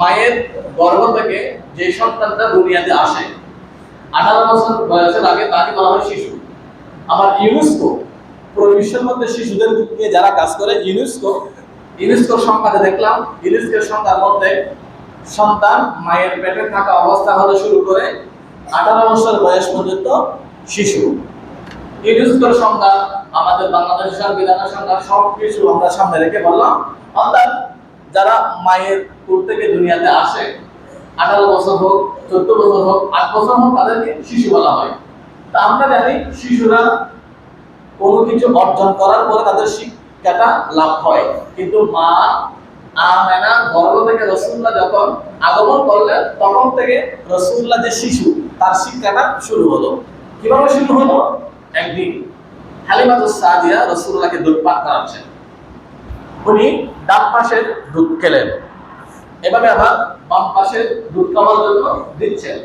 মায়ের গর্ভ থেকে যে সন্তানটা দুনিয়াতে আসে 18 বছর বয়সের আগে তাকে বলা হয় শিশু। আবার ইউনেস্কো পুরো বিশ্বের মধ্যে শিশুদের নিয়ে যারা কাজ করে, ইউনেস্কোর সংখ্যাতে দেখলাম, ইউনেস্কোর সংখ্যার মধ্যে সন্তান মায়ের পেটে থাকা অবস্থা হতে শুরু করে 18 বছর বয়স পর্যন্ত শিশু। ইউনেস্কোর সংখ্যা, আমাদের বাংলাদেশের সংবিধানের সংখ্যা, সবকিছু আমরা সামনে রেখে বললাম। অর্থাৎ যারা মায়ের কোল থেকে দুনিয়াতে আসে 18 বছর হোক, 14 বছর হোক, 8 বছর হোক, তাদেরকে শিশু বলা হয়। তা আমরা জানি শিশুরা কোনো কিছু অর্জন করার পরে তাদের শিক্ষাটা লাভ হয়, কিন্তু মা আমেনা গর্ভ থেকে রাসূলুল্লাহ যখন আগমন করলেন তখন থেকে রাসূলুল্লাহ যে শিশু তার শিক্ষাটা শুরু হলো। কিভাবে শুরু হলো? একদিন হালিমাতুস সাদিয়া রাসূলুল্লাহকে দুধ পান করাচ্ছেন। উনি ডান পাশের দুধ খেলেন, এভাবে আবার বাম পাশের দুধ খাওয়ার জন্য দিচ্ছেন,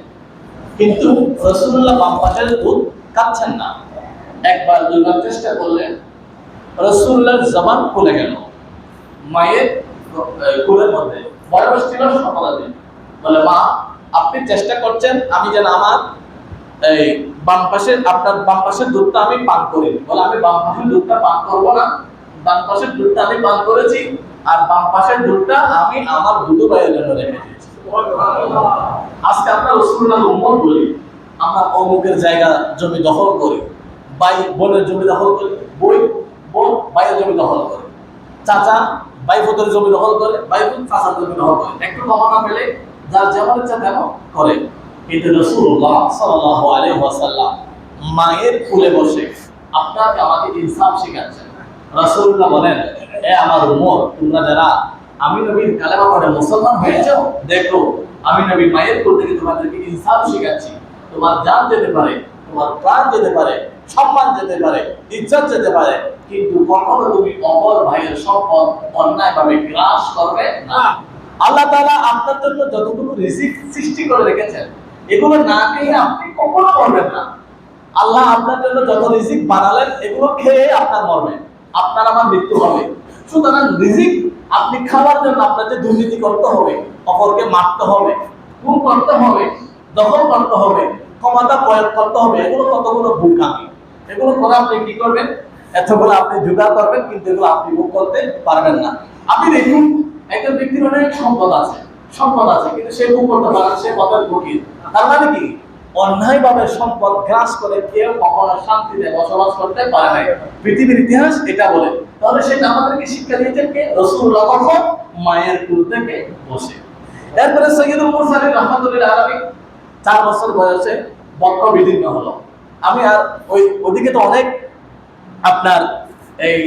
কিন্তু রাসূলুল্লাহ বাম পাশের দুধ খাচ্ছেন না। একবার দুইবার চেষ্টা করলেন, রাসূলুল্লাহর জবান খুলে গেল। মায়ের কোলের মধ্যে বয়স ছিল 17 দিন। বলে, মা আপনি চেষ্টা করছেন আমি যেন আমার এই বাম পাশের, আপনার বাম পাশের দুধটা আমি পান করি। বলে, আমি বাম পাশের দুধটা পান করব না, বাম পাশের দুধটা আমি পান করেছি, আর বাম পাশের দুধটা আমি আমার দুধ ভাইয়ের জন্য রেখে দিয়েছি। আজকে আমরা রাসূলুল্লাহর উম্মত বলি, আমরা অমুকের জায়গা জমি দখল করি, ভাই বোনের জমি দখল করি, বোন ভাইয়ের জমি দখল করে, চাচা ভাই বোনের জমি দখল করে, ভাই বোন চাচার জমি দখল করে, একটু ক্ষমতা পেলে যার যেমন ইচ্ছা তেমন করে। কিন্তু রাসূলুল্লাহ সাল্লাল্লাহু আলাইহি ওয়াসাল্লাম মায়ের কোলে বসে আপনাকে আমাকে ইনসাফ শেখাচ্ছেন। রাসূলুল্লাহ বলেন, এ আমার উম্মত, তোমরা যারা আমি নবীর কালেমা পড়ে মুসলমান হয়েছো, দেখো আমি নবী মায়ের কোল থেকে তোমাদেরকে ইনসাফ শেখাচ্ছি। তোমার জান যেতে পারে, তোমার প্রাণ যেতে পারে, সম্মান যেতে পারে, ইজ্জত যেতে পারে, কিন্তু কখনো তুমি অপর ভাইয়ের সম্পদ অন্যায়ভাবে গ্রাস করবে না। আল্লাহ তাআলা আপনার জন্য যতটুকু রিজিক সৃষ্টি করে রেখেছেন, এগুলো না খেয়ে আপনি কখনো মরবেন না। আল্লাহ আপনার জন্য যত রিজিক বানালেন, এগুলো খেয়ে আপনার মরবেন, আপনার আমার মৃত্যু হবে। সুতরাং রিজিক আপনি খাওয়ার জন্য আপনাকে দুর্নীতি করতে হবে, অপরকে মারতে হবে, খুন করতে হবে, দখল করতে হবে, ক্ষমতা প্রয়োগ করতে হবে, এগুলো কতগুলো বোকামি। এগুলো করে আপনি কি করবেন? এতগুলো আপনি জোগাড় করবেন, কিন্তু এগুলো আপনি ভোগ করতে পারবেন না। আপনি দেখুন, একজন ব্যক্তির অনেক সম্পদ আছে, কিন্তু সে ভোগ করতে পারে, সে পথের ফকির। তার মানে কি? অন্যায়ভাবে সম্পদ গ্রাস করে কেউ কখনো শান্তিতে বসবাস করতে পারে না। পৃথিবীর ইতিহাস এটা বলে। তাহলে সেটা আমাদেরকে শিক্ষা দিয়েছেন কে? রাসূলুল্লাহ, কখন? মায়ের কোল থেকে বসে। এরপরে সাইয়্যিদুল মুরসালিন রাহমাতুল্লাহ আলাইহি 4 বছর বয়সে বক্র বিদীর্ণ হলো। আমি আর ওদিকে তো অনেক আপনার এই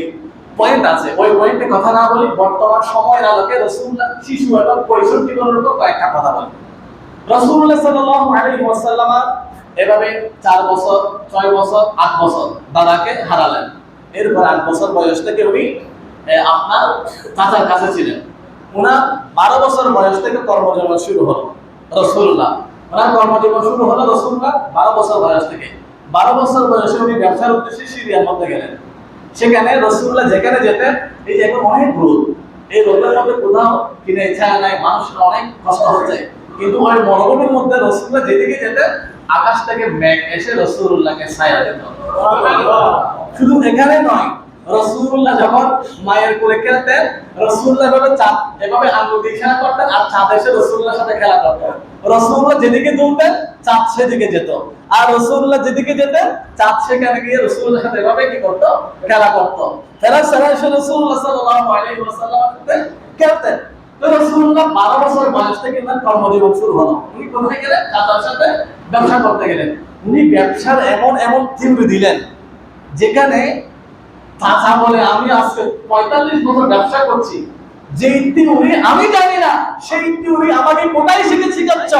পয়েন্ট আছে, ওই পয়েন্টে কথা না বলি, বর্তমান সময়ের আলোকে রাসূলুল্লাহ শিশু এবং কৈশোর জীবনের উপর কয়েকটা কথা বলি। রাসূলুল্লাহ সাল্লাল্লাহু আলাইহি ওয়াসাল্লাম এভাবে 4 বছর, 6 বছর, 8 বছর দাদাকে হারালেন। এরপর 8 বছর বয়স থেকে উনি আপনার চাচার কাছে ছিলেন। ওনার 12 বছর বয়স থেকে কর্মজীবন শুরু হলো রাসূলুল্লাহ। ওনার কর্মজীবন শুরু হলো রাসূলুল্লাহ 12 বছর বয়স থেকে। 12 বছর বয়সে উনি ব্যবসার উদ্দেশ্যে সিরিয়ার মধ্যে গেলেন। সেখানে রাসূলুল্লাহ যেখানে যেতেন, এই যে এখন অনেক রোদ, এই রোদের মধ্যে কোথাও কিনে ছায়া নাই, মানুষের অনেক কষ্ট হচ্ছে, কিন্তু ওই মরুভূমির মধ্যে রাসূলুল্লাহ যেদিকে যেতেন আকাশ থেকে মেঘ এসে রাসূলুল্লাহকে ছায়া দিত। শুধু এখানে নয়, রাসূলুল্লাহ যখন মায়ের কোলে খেলতেন, রাসূলুল্লাহ এভাবে আঙ্গুল দিয়ে ইশারা করতেন আর চাঁদ এসে রাসূলুল্লাহর সাথে খেলা করতেন। রাসূলুল্লাহ যেদিকে দুলতেন চাঁদ সেদিকে যেত, আর রাসূলুল্লাহ যেদিকে যেতেন চাঁদ সেখানে গিয়ে রাসূলুল্লাহর সাথে এভাবে কি করত? খেলা করত। খেলার সময় রাসূলুল্লাহ সাল্লাল্লাহু আলাইহি ওয়াসাল্লামের সাথে খেলতেন। তো রাসূলুল্লাহ 12 বছর বয়স থেকে তার কর্মজীবন শুরু হলো। উনি কোথায় গেলেন? চাচার সাথে ব্যবসা করতে গেলেন। উনি ব্যবসার এমন এমন থিওরি দিলেন, যেখানে চাচা বলে আমি আজকে 45 বছর ব্যবসা করছি, যেই থিওরি আমি জানি না সেই থিওরি আমাকে কোথায় শিখাচ্ছ?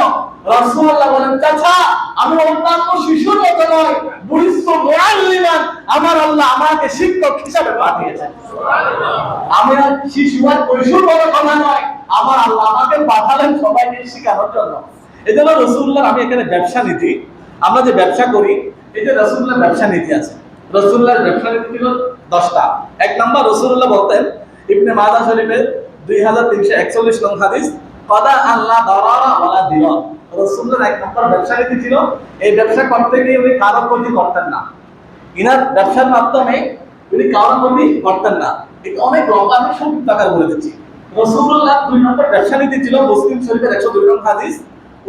রাসূলুল্লাহ বলেন, চাচা আমি অন্যান্য শিশুর মতো নয়, বুরিস্তু মুআল্লিমান, আমার আল্লাহ আমাকে শিক্ষক হিসেবে পাঠিয়েছেন। আমি আর শিশু আর কৈশোর বড় কথা নয়, আমার আল্লাহ আমাকে পাঠালেন সবাইকে শেখানোর জন্য। এজন্য রাসূলুল্লাহ, আমি এখানে ব্যবসা নীতি, আমরা যে ব্যবসা করি, এই যে রাসূলুল্লাহ ব্যবসা নীতি আছে, রাসূলুল্লাহর ব্যবসা নীতি ছিল 10টা। এক নাম্বার, রাসূলুল্লাহ বলতেন, ইবনে মাজাহ শরীফের 2341 নং হাদিস, কাদা আল্লাহ দারারা ওয়ালা দিরার। রাসূলুল্লাহর এক নাম্বার ব্যবসা নীতি ছিল, এই ব্যবসা করতে গিয়ে উনি কারো ক্ষতি করতেন না। ইনার ব্যবসার মাধ্যমে উনি কারো ক্ষতি করতেন না। এটা অনেক লম্বা, আমি সংক্ষিপ্ত আকারে বলে দিচ্ছি। রাসূলুল্লাহ 2 নম্বর ব্যবসা নীতি ছিল, মুসলিম শরীফের 102 নং হাদিস,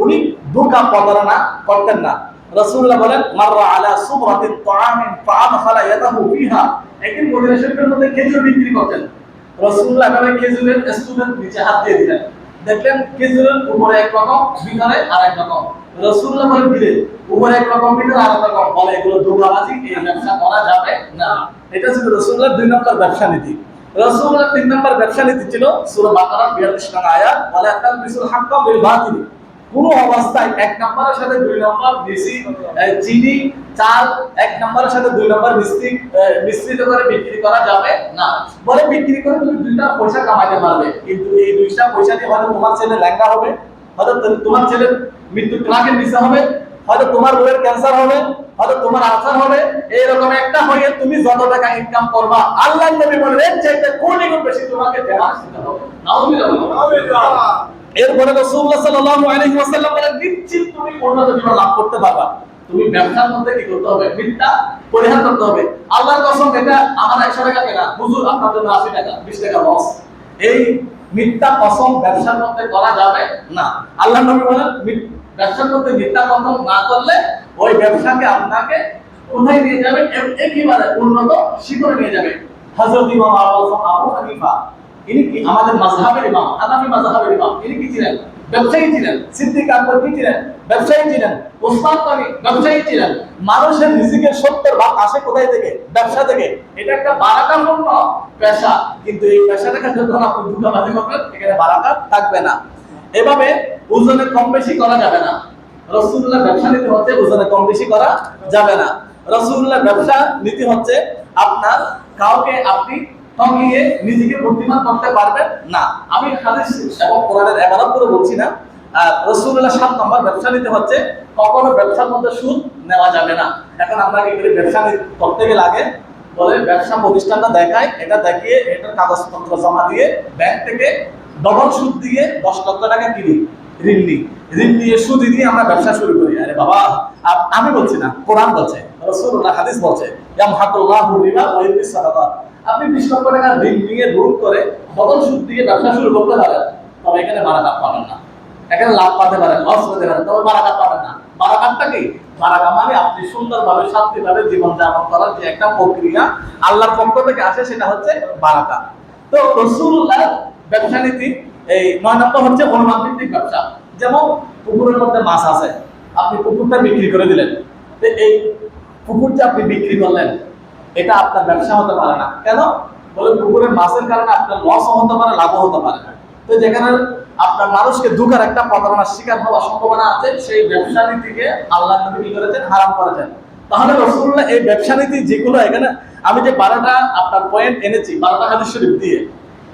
উনি ধোঁকা প্রতারণা করতেন না। রাসূলুল্লাহ বলেন, মাররা আলা সুবরাতিন তাআমিন ফাআদখালা ইয়াদাহু ফিহা। একদিন মদিনা শরীফের মধ্যে খেজুর বিক্রি করতেন। রাসূলুল্লাহ এখানে খেজুরের স্টুডেন্ট নিচে হাত দিয়ে দিলেন, দেখলেন খেজুরের উপরে এক রকম, ভিতরে আরেক রকম। রাসূলুল্লাহ বলেন, দিলেন উপরে এক রকম, ভিতরে আরেক রকম, বলে এগুলো ধোঁকাবাজি, এই ব্যবসা করা যাবে না। এটা ছিল রাসূলুল্লাহর 2 নম্বর ব্যবসা নীতি। রাসূলুল্লাহর 3 নম্বর ব্যবসা নীতি ছিল সূরা বাকারার 42 নং আয়াত, ওয়ালা তালবিসুল হাক্কা বিল বাতিল। কোন অবস্থায় 1 নম্বরের সাথে 2 নম্বর মিশি, চিনি, চাল 1 নম্বরের সাথে 2 নম্বর মিশ্রিত করে বিক্রি করা যাবে না। বলে বিক্রি করে তুমি 2টা পয়সা কামাইতে পারবে, কিন্তু এই 2টা পয়সা দিয়ে হয়তো তোমার ছেলে ল্যাংড়া হবে, হয়তো তোমার ছেলের মৃত্যু ট্রাকের নিচে হবে, হয়তো তোমার বউয়ের ক্যান্সার হবে, হয়তো তোমার আলসার হবে। এইরকম একটা হয়ে তুমি যত টাকা ইনকাম করবা, আল্লাহর নবী বলেন এর চাইতে কোটি গুণ বেশি তোমাকে দেওয়া হবে। নাউযুবিল্লাহ। এরপরে রাসূলুল্লাহ সাল্লাল্লাহু আলাইহি ওয়াসাল্লাম বলেন, নিশ্চিত তুমি উন্নত জীবন লাভ করতে পারবা। তুমি ব্যবসার মধ্যে কি করতে হবে? মিথ্যা পরিহার করতে হবে। আল্লাহর কসম, এটা আমার 100 টাকা কেনা, হুজুর আপনার জন্য 80 টাকা, 20 টাকা লস। এই মিথ্যা কসম ব্যবসার মধ্যে করা যাবে না। আল্লাহর নবী বলেন, ব্যবসার মধ্যে মিথ্যা কসম না করলে ওই ব্যবসাকে আপনাকে কোথায় নিয়ে যাবে? একেবারে উন্নত শিখরে নিয়ে যাবে। হযরত ইমাম আবু হানিফা, ইনি কি আমাদের মাযহাবের ইমাম, হানাফি মাযহাবের ইমাম, ইনি কি ছিলেন? ব্যবসায়ী ছিলেন। সিদ্দিক আকবর কি ছিলেন? ব্যবসায়ী ছিলেন। ওসমান গনি ব্যবসায়ী ছিলেন। মানুষের রিজিকের 70 ভাগ আসে কোথায় থেকে? ব্যবসা থেকে। এটা একটা বারাকাপূর্ণ পেশা, কিন্তু এই পেশাটাকে যখন আপনি ধোঁকাবাজি করবেন, এখানে বারাকাত থাকবে না। এভাবে ওজনে কম বেশি করা যাবে না। রাসূলুল্লাহ ব্যবসা নীতি হচ্ছে ওজনে কম বেশি করা যাবে না। রাসূলুল্লাহ ব্যবসা নীতি হচ্ছে আপনার কাউকে আপনি ঠকিয়ে নিজেকে বুদ্ধিমান করতে পারবেন না। আমি হাদিস এবং কোরআনের ইবারত করে বলছি না। রাসূলুল্লাহ 7 নম্বর ব্যবসা নীতি হচ্ছে কখনো ব্যবসার মধ্যে সুদ নেওয়া যাবে না। এখন আমরা কি করি? ব্যবসা করতে গেলে আগে বলে ব্যবসা প্রতিষ্ঠানটা দেখায়, এটা দেখিয়ে এটার কাগজপত্র জমা দিয়ে ব্যাংক থেকে ডবল সুদ দিয়ে 10 লক্ষ টাকা কিনি, ঋণ নিই, ঋণ নিয়ে সুদ দিয়ে আমরা ব্যবসা শুরু করি। আরে বাবা, আমি বলছি না, কোরআন বলছে, রাসূলুল্লাহ হাদিস বলছে, ইয়ামহাকুল্লাহু রিবা ওয়া ইউরবি সাদাকাত। আপনি 20 লক্ষ টাকা ঋণ নিয়ে লোন করে ডবল সুদ দিয়ে ব্যবসা শুরু করতে পারেন, তবে এখানে বারাকাত পাবেন না। এখানে লাভ পাতে পারেন, লস হতে পারেন, তবে বারাকাত পাবেন না। বারাকাতটা কি? বারাকা মানে আপনি সুন্দরভাবে শান্তিভাবে জীবন যাপন করার যে একটা প্রক্রিয়া আল্লাহর পক্ষ থেকে আসে, সেটা হচ্ছে বারাকা। তো রাসূলুল্লাহ ব্যবসা নীতি এই 9 নম্বর হচ্ছে অনুমান ভিত্তিক ব্যবসা। যেমন পুকুরের মধ্যে মাছ আছে, আপনি পুকুরটা বিক্রি করে দিলেন, এই পুকুর যে আপনি বিক্রি করলেন, এটা আপনার ব্যবসা হতে পারে না। কেন? বলে পুকুরের মাছের কারণে আপনার লস হতে পারে, লাভও হতে পারে। তো যেখানে আপনার মানুষকে ধোঁকার একটা প্রতারণার শিকার হওয়ার সম্ভাবনা আছে, সেই ব্যবসা নীতিকে আল্লাহ নবী কি করেছেন? হারাম করেছেন। তাহলে রাসূলুল্লাহ এই ব্যবসা নীতি যেগুলো, এখানে আমি যে 12টা আপনার পয়েন্ট এনেছি 12টা হাদিস শরীফ দিয়ে,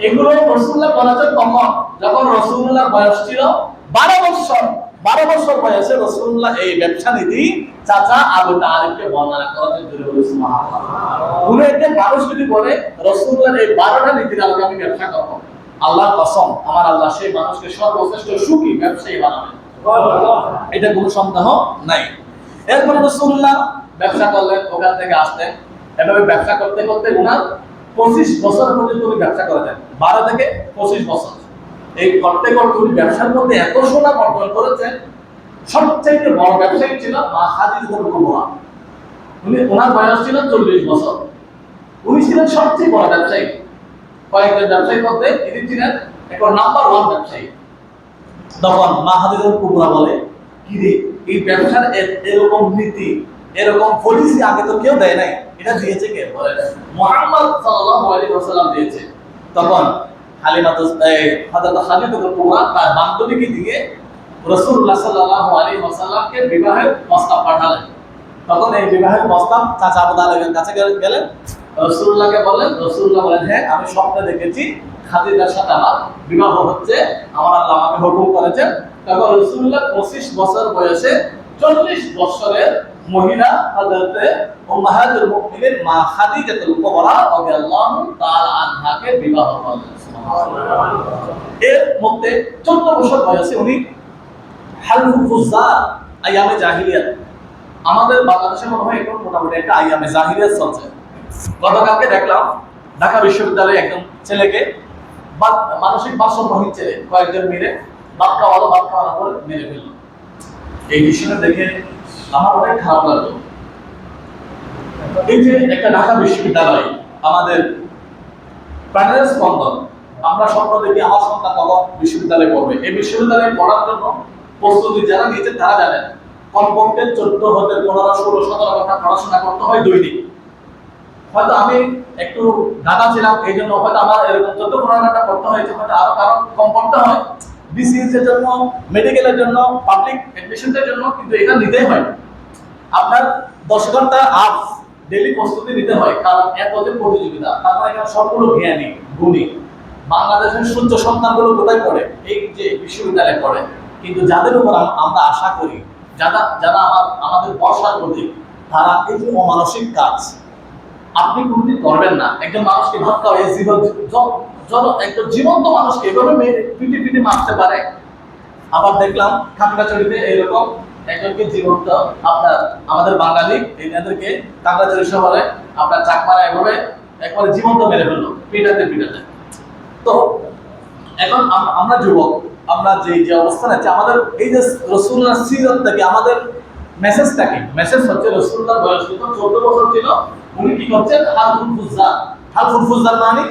এগুলো রাসূলুল্লাহ বলেছেন তখন যখন রাসূলুল্লাহর বয়স ছিল 12 বছর। 12 বছর বয়সে রাসূলুল্লাহ এই ব্যবসা নীতি চাচা আবু তালিবকে বর্ণনা করেছেন। সুবহানাল্লাহ। উনি মানুষ যদি বলে রাসূলুল্লাহর এই 12টা নীতির আলোকে আমি ব্যবসা করব, আল্লাহর কসম আমার আল্লাহ সেই মানুষকে সর্বশ্রেষ্ঠ সুখী ব্যবসায়ী বানাবেন, এটা কোনো সন্দেহ নাই। এরপরে রাসূলুল্লাহ ব্যবসা করলেন, ওখান থেকে আসলেন, এভাবে ব্যবসা করতে করতে উনার 25 বছর পর্যন্ত উনি ব্যবসা করেছেন। 12 থেকে 25 বছর এই করতে করতে উনি ব্যবসার মধ্যে এত সুনাম অর্জন করেছেন। সবচেয়ে বড় ব্যবসায়ী ছিল মা খাদিজাতুল কুবরা। ওনার বয়স ছিল 40 বছর। উনি ছিলেন সবচেয়ে বড় ব্যবসায়ী। কয়েকজন ব্যবসায়ীর মধ্যে তিনি ছিলেন এখন নাম্বার 1 ব্যবসায়ী। তখন মা খাদিজাতুল কুবরা বলে, কি রে, এই ব্যবসার এরকম নীতি, এরকম পলিসি আগে তো কেউ দেয় নাই, এটা দিয়েছে কে? বলে মুহাম্মদ সাল্লাল্লাহু আলাইহি ওয়াসাল্লাম দিয়েছে। তখন হযরত খাদিজাতুল কুবরা তার বান্ধবীকে দিয়ে রাসূলুল্লাহ সাল্লাল্লাহু আলাইহি ওয়াসাল্লামকে বিবাহের প্রস্তাব পাঠালেন। তখন এই বিবাহের প্রস্তাব চাচা আবু তালিবের কাছে গেলেন, রাসূলুল্লাহকে বললেন। রাসূলুল্লাহ বলেন, হ্যাঁ আমি স্বপ্নে দেখেছি খাদিজার সাথে আমার বিবাহ হচ্ছে, আমার আল্লাহ আমাকে হুকুম করেছেন। তখন রাসূলুল্লাহ 25 বছর বয়সে 40 বছরের মহিলা হযরতে উম্মাহাতুল মুমিনিন মা খাদিজাতুল কুবরা রাদিয়াল্লাহু তাআলা আনহাকে বিবাহ করলেন। সুবহানাল্লাহ। এর মধ্যে 14 বছর বয়সে উনি হালফুল ফুজ্জার আইয়ামে জাহিলিয়াত, আমাদের বাংলাদেশে মনে হয় এখন মোটামুটি একটা আইয়ামে জাহিলিয়াত চলছে। গতকালকে দেখলাম ঢাকা বিশ্ববিদ্যালয়ে একজন ছেলেকে মানসিক ভারসাম্যহীন ছেলে কয়েকজন মিলে ভাত খাওয়ানো করে মেরে ফেলল। এই বিষয়টা দেখে আমার অনেক খারাপ লাগলো। এই যে একটা ঢাকা বিশ্ববিদ্যালয় আমাদের প্রাণের স্পন্দন, আমরা স্বপ্ন দেখি আমার সন্তান কখন বিশ্ববিদ্যালয়ে পড়বে। এই বিশ্ববিদ্যালয়ে পড়ার জন্য প্রস্তুতি যারা নিয়েছে তারা জানেন কমপক্ষে 14 হতে 15, 16, 17 ঘন্টা পড়াশোনা করতে হয় দৈনিক। হয়তো আমি একটু ঢাকা ছিলাম, এই জন্য হয়তো আমার এরকম 14-15 ঘন্টা পড়তে হয়েছে, হয়তো আরো কারণ কম পড়তে হয় বিসিএস এর জন্য, মেডিকেলের জন্য, পাবলিক অ্যাডমিশনের জন্য, কিন্তু এটা নিতেই হয়। আপনার 10 ঘন্টা আপ ডেইলি প্রস্তুতি নিতে হয়, কারণ এত যে প্রতিযোগিতা। তারপর এখানে সবগুলো জ্ঞানী গুণী বাংলাদেশের সূর্য সন্তানগুলো কোথায় পড়ে? এই যে বিশ্ববিদ্যালয়ে পড়ে। কিন্তু যাদের উপর আমরা আশা করি, যারা আমাদের ভরসার প্রতীক, তারা এই যে অমানসিক কাজ আপনি কোনদিন করবেন না। একজন মানুষকে হত্যা হয়ে একজন জীবন্ত মানুষকে এভাবে পিটি মারতে পারে। আবার দেখলাম খাগড়াছড়িতে এরকম একজনকে জীবন্ত আমাদের বাঙালি এদেরকে খাগড়াছড়ি শহরে আপনার চাকমারা এভাবে একবারে জীবন্ত মেরে ফেললো পিটাতে। তো এখন আমরা যুবক, আমরা যে অবস্থানে আছি, আমাদের এই যে রাসূলুল্লাহ সিরাত থেকে আমাদের মেসেজটা কি? মেসেজ হচ্ছে রাসূলুল্লাহর বয়স যখন 14 বছর ছিল, উনি কি করছেন? হালফুল ফুজ্জার মানে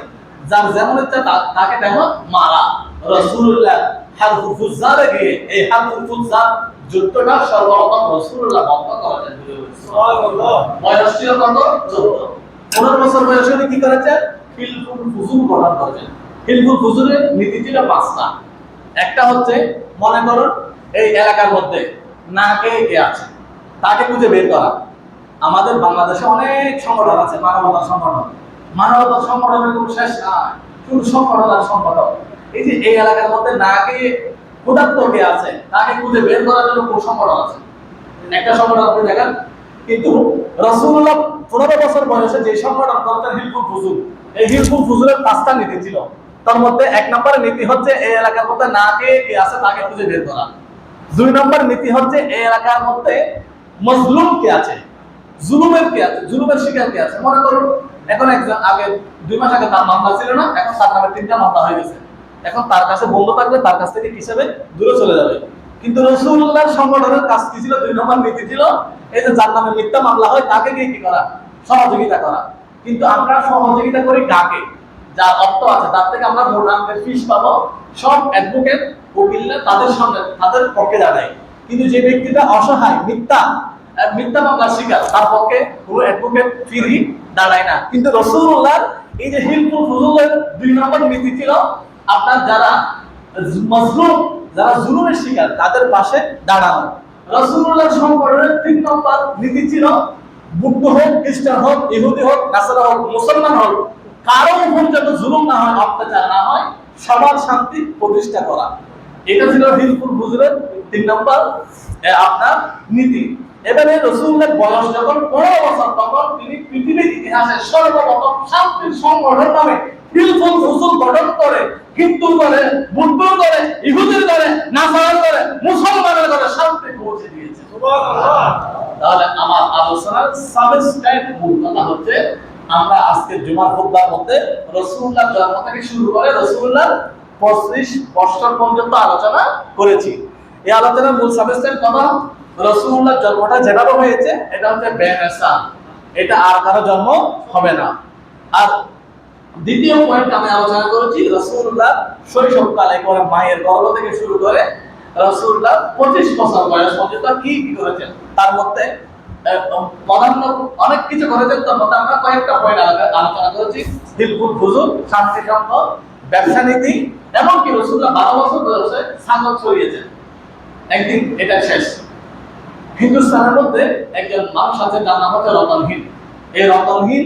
যার যেমন ইচ্ছা তাকে তেমন মারা। রাসূলুল্লাহ হালফুল ফুজ্জারে গিয়ে এই হালফুল ফুজ্জার যুদ্ধটা সর্বপ্রথম রাসূলুল্লাহ বন্ধ করেছেন। সুবহানাল্লাহ। বয়স ছিল কত? 14। 15 বছর বয়সে উনি কি করেছেন? হিলফুল ফুজুর গঠন করেছেন। হিলফুল ফুজুরের নীতি ছিল 5টা। একটা হচ্ছে, মনে করুন এই এলাকার মধ্যে না কে আছে তাকে খুঁজে বের করা। আমাদের বাংলাদেশে অনেক সংগঠন আছে, মানবতার সংগঠনের কোনো শেষ নাই, শুধু সংগঠন আর সংগঠন। এই যে এই এলাকার মধ্যে না কে ক্ষুধার্ত কে আছে তাকে খুঁজে বের করার জন্য কোন সংগঠন আছে? একটা সংগঠন আপনি দেখেন। কিন্তু রাসূলুল্লাহ 15 বছর বয়সে যে সংগঠন করেছেন হিলফুল ফুজুর, এই হিলফুল ফুজুরের 5টা নীতি ছিল। তার মধ্যে 1 নম্বরের নীতি হচ্ছে এই এলাকার মধ্যে না কে আছে তাকে খুঁজে বের করা। 2 নম্বর নীতি হচ্ছে এই এলাকার মধ্যে মজলুম কে আছে, জুলুমের কে আছে, জুলুমের শিকার কে আছে। মনে করুন এখন একজন আগে 2 মাস আগে তার মামলা ছিল না, এখন তার নামে 3টা মামলা হয়ে গেছে। এখন তার কাছে বন্ধ থাকলে তার কাছ থেকে হিসেবে দূরে চলে যাবে। কিন্তু রাসূলুল্লাহর সংগঠনের কাজ কি ছিল? 2 নম্বর নীতি ছিল এই যে যার নামে মিথ্যা মামলা হয় তাকে গিয়ে কি করা? সহযোগিতা করা। কিন্তু আমরা সহযোগিতা করি কাকে? যার অর্থ আছে, তার থেকে আমরা মোটামুটি ফিস পাবো। সব অ্যাডভোকেট উকিলরা তাদের সামনে তাদের পক্ষে দাঁড়ায়। কিন্তু যে ব্যক্তিটা অসহায়, মিথ্যা মিথ্যা মামলার শিকার, তার পক্ষে কোনো অ্যাডভোকেট ফ্রি দাঁড়ায় না। কিন্তু রাসূলুল্লাহর এই যে হিলফুল ফুজুলের 2 নম্বর নীতি ছিল আপনার যারা মাজলুম, যারা জুলুমের শিকার তাদের পাশে দাঁড়ানো। রাসূলুল্লাহর সংগঠনের 3 নম্বর নীতি ছিল বুদ্ধ হোক, খ্রিস্টান হোক, ইহুদি হোক, নাসারা হোক, মুসলমান হোক, কারো উপর যেন জুলুম না হয়, অত্যাচার না হয়, সবার শান্তি প্রতিষ্ঠা করা। এটা ছিল হিলফুল ফুজুলের 3 নম্বর আপনার নীতি। এবারে রাসূলুল্লাহর বয়স যখন 15 বছর, তখন তিনি পৃথিবীর ইতিহাসে সর্বপ্রথম শান্তির সংগঠন নামে হিলফুল ফুজুল গঠন করে, হিন্দু করে, বুদ্ধ করে, ইহুদির করে, নাসারার করে, মুসলমানের করে শান্তি পৌঁছে দিয়েছে। সুবহানাল্লাহ। তাহলে আমার আলোচনার সাবস্ক্রাইব মূল কথা হচ্ছে আমরা আজকে জুমার খুতবার মধ্যে রাসূলুল্লাহর জন্ম থেকে শুরু করে রাসূলুল্লাহর 25 বছর পর্যন্ত আলোচনা করেছি। এই আলোচনার মূল সাবস্ক্রাইব কথা রাসূলুল্লাহর জন্মটা যেভাবে হয়েছে এটা হচ্ছে বেমেসা, এটা আর কারো জন্ম হবে না। আর দ্বিতীয় পয়েন্ট আমি আলোচনা করেছি রাসূলুল্লাহ শৈশবকালে করে মায়ের গর্ভ থেকে শুরু করে রাসূলুল্লাহ 25 বছর বয়স পর্যন্ত কি কি করেছেন, তার মধ্যে প্রাধান্য অনেক কিছু করেছেন। তার মধ্যে আমরা কয়েকটা পয়েন্ট আলোচনা করেছি। হিলফুল ফুজুল, শান্তি সম্পদ, ব্যবসা নীতি, এবং কি রাসূলুল্লাহ 12 বছর বয়সে ছাগল চড়িয়েছেন। একদিন এটা শেষ। হিন্দুস্তানের মধ্যে একজন মানুষ আছে যার নাম হচ্ছে রতনহীন। এই রতনহীন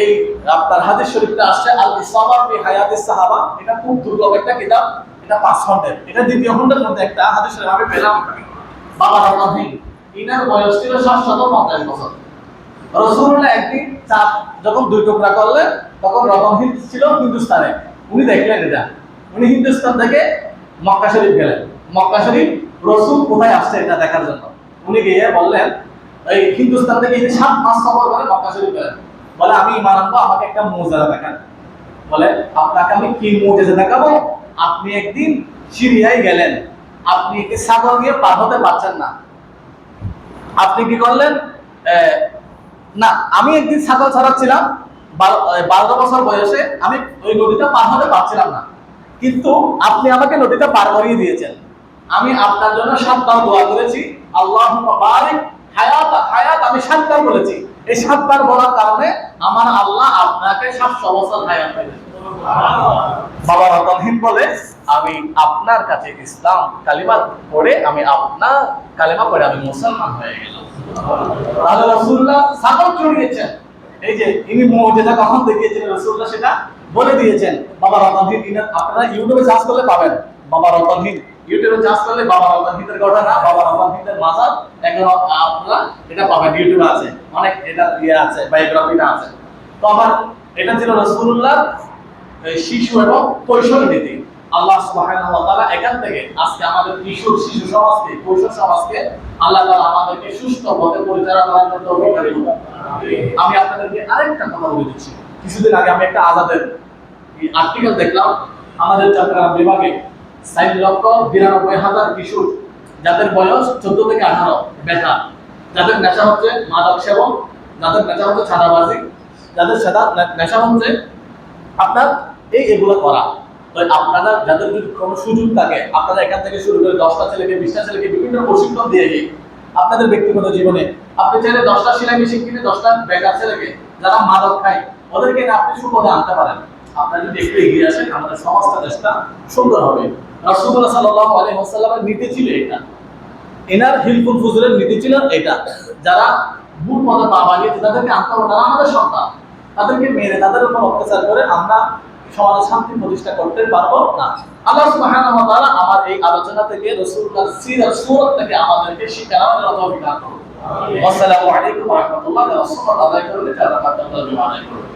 এই আপনার হাদিস শরীফটা আসছে আল ইসাবা ফি হায়াতিস সাহাবা, এটা খুব দুর্লভ একটা কিতাব, এটা 5 খণ্ডের, এটা দ্বিতীয় খণ্ডের মধ্যে একটা হাদিস শরীফ আমি পেলাম। বাবা রতনহীন, ইনার বয়স ছিল 750 বছর। রাসূলুল্লাহ একদিন চাঁদ যখন 2 টুকরা করলেন, তখন রতনহীন ছিল হিন্দুস্তানে। উনি দেখলেন এটা, উনি হিন্দুস্তান থেকে মক্কা শরীফ গেলেন। মক্কা শরীফ রাসূল কোথায় আসছে এটা দেখার জন্য উনি গিয়ে বললেন, এই হিন্দুস্তান থেকে 7 মাস সফর করে মক্কা শরীফ গেলেন। বলে আমি ঈমান আনবো, আমাকে একটা মুজিজা দেখান। বলে আপনাকে আমি কি মুজিজা দেখাবো? আপনি একদিন সিরিয়ায় গেলেন, আপনি একটি সাগর দিয়ে পার হতে পারছেন না। আপনি কি করলেন? না, আমি একদিন সাগর ছাড়াচ্ছিলাম 12 বছর বয়সে, আমি ওই নদীটা পার হতে পারছিলাম না, কিন্তু আপনি আমাকে নদীটা পার করিয়ে দিয়েছেন। আমি আপনার জন্য 7 বার দোয়া করেছি, আল্লাহুম্মা বারিক হায়াত, হায়াত আমি 7 বার বলেছি। এই 7 বার বলার কারণে আমার আল্লাহ আপনাকে 700 বছর হায়াত দিবেন। বাবা রতনহীন বলে, আমি আপনার কাছে ইসলাম কালিমা পড়ে আমি আপনার কালিমা পড়ে আমি মুসলমান হয়ে গেলাম। তাহলে রাসূলুল্লাহ সাগর চড়িয়েছেন। এই যে ইনি মুজিজা কখন দেখিয়েছেন রাসূলুল্লাহ সেটা বলে দিয়েছেন। বাবা রতনহীন, আপনারা ইউটিউবে সার্চ করলে পাবেন। বাবা রতনহীন ইউটিউবে সার্চ করলে বাবা রতনহীনের ঘটনা, বাবা রতনহীনের মাজার, এখন আপনারা এটা পাবেন, ইউটিউবে আছে, অনেক এটা আছে, বায়োগ্রাফিটা আছে। তো আমার এটা ছিল রাসূলুল্লাহ শিশু এবং কৈশোর নীতি। আল্লাহ সুবহানাহু ওয়া তাআলা এখান থেকে আজকে আমাদের কিশোর শিশু সমাজকে, কৈশোর সমাজকে আল্লাহ তাআলা আমাদেরকে সুস্থ পথে পরিচালনা করার জন্য তৌফিক দান করুন। আমি আপনাদেরকে আরেকটা কথা বলে দিচ্ছি। কিছুদিন আগে আমি একটা আজাদের আর্টিকেল দেখলাম, আমাদের চট্টগ্রাম বিভাগে 4,92,000 কিশোর যাদের বয়স 14 থেকে 18 বেকার, যাদের নেশা হচ্ছে মাদক সেবন, যাদের নেশা হচ্ছে ছাদাবাজি, যাদের নেশা হচ্ছে আপনার এগুলো করা। তো আপনারা যাদের যদি কোনো সুযোগ থাকে, আপনারা এখান থেকে শুরু করে 10টা ছেলেকে 20টা ছেলেকে বিভিন্ন প্রশিক্ষণ দিয়ে আপনাদের ব্যক্তিগত জীবনে আপনি চাইলে 10টা সেলাই মেশিন কিনে 10টা বেকার ছেলেকে যারা মাদক খায় ওদেরকে আপনি সুপথে আনতে পারেন। আপনারা যদি একটু এগিয়ে আসেন, আমাদের সমাজটা দেশটা সুন্দর হবে। রাসূলুল্লাহ সাল্লাল্লাহু আলাইহি ওয়াসাল্লামের নীতি ছিল এটা, এনার হিলফুল ফুজুলের নীতি ছিল এটা। যারা ভুল পথে পা বাড়িয়েছে তাদেরকে আনতে হবে, তারা আমাদের সন্তান, তাদেরকে মেরে তাদের উপর অত্যাচার করে আমরা সমাজে শান্তি প্রতিষ্ঠা করতে পারবো না। আল্লাহ সুবহানাহু ওয়া তাআলা আমার এই আলোচনা থেকে রাসূলুল্লাহর সিরাত সুরাত থেকে আমাদেরকে শিক্ষা নেওয়ার জন্য তৌফিক দান করুন। আসসালামু আলাইকুম ওয়া রাহমাতুল্লাহি ওয়া বারাকাতুহু।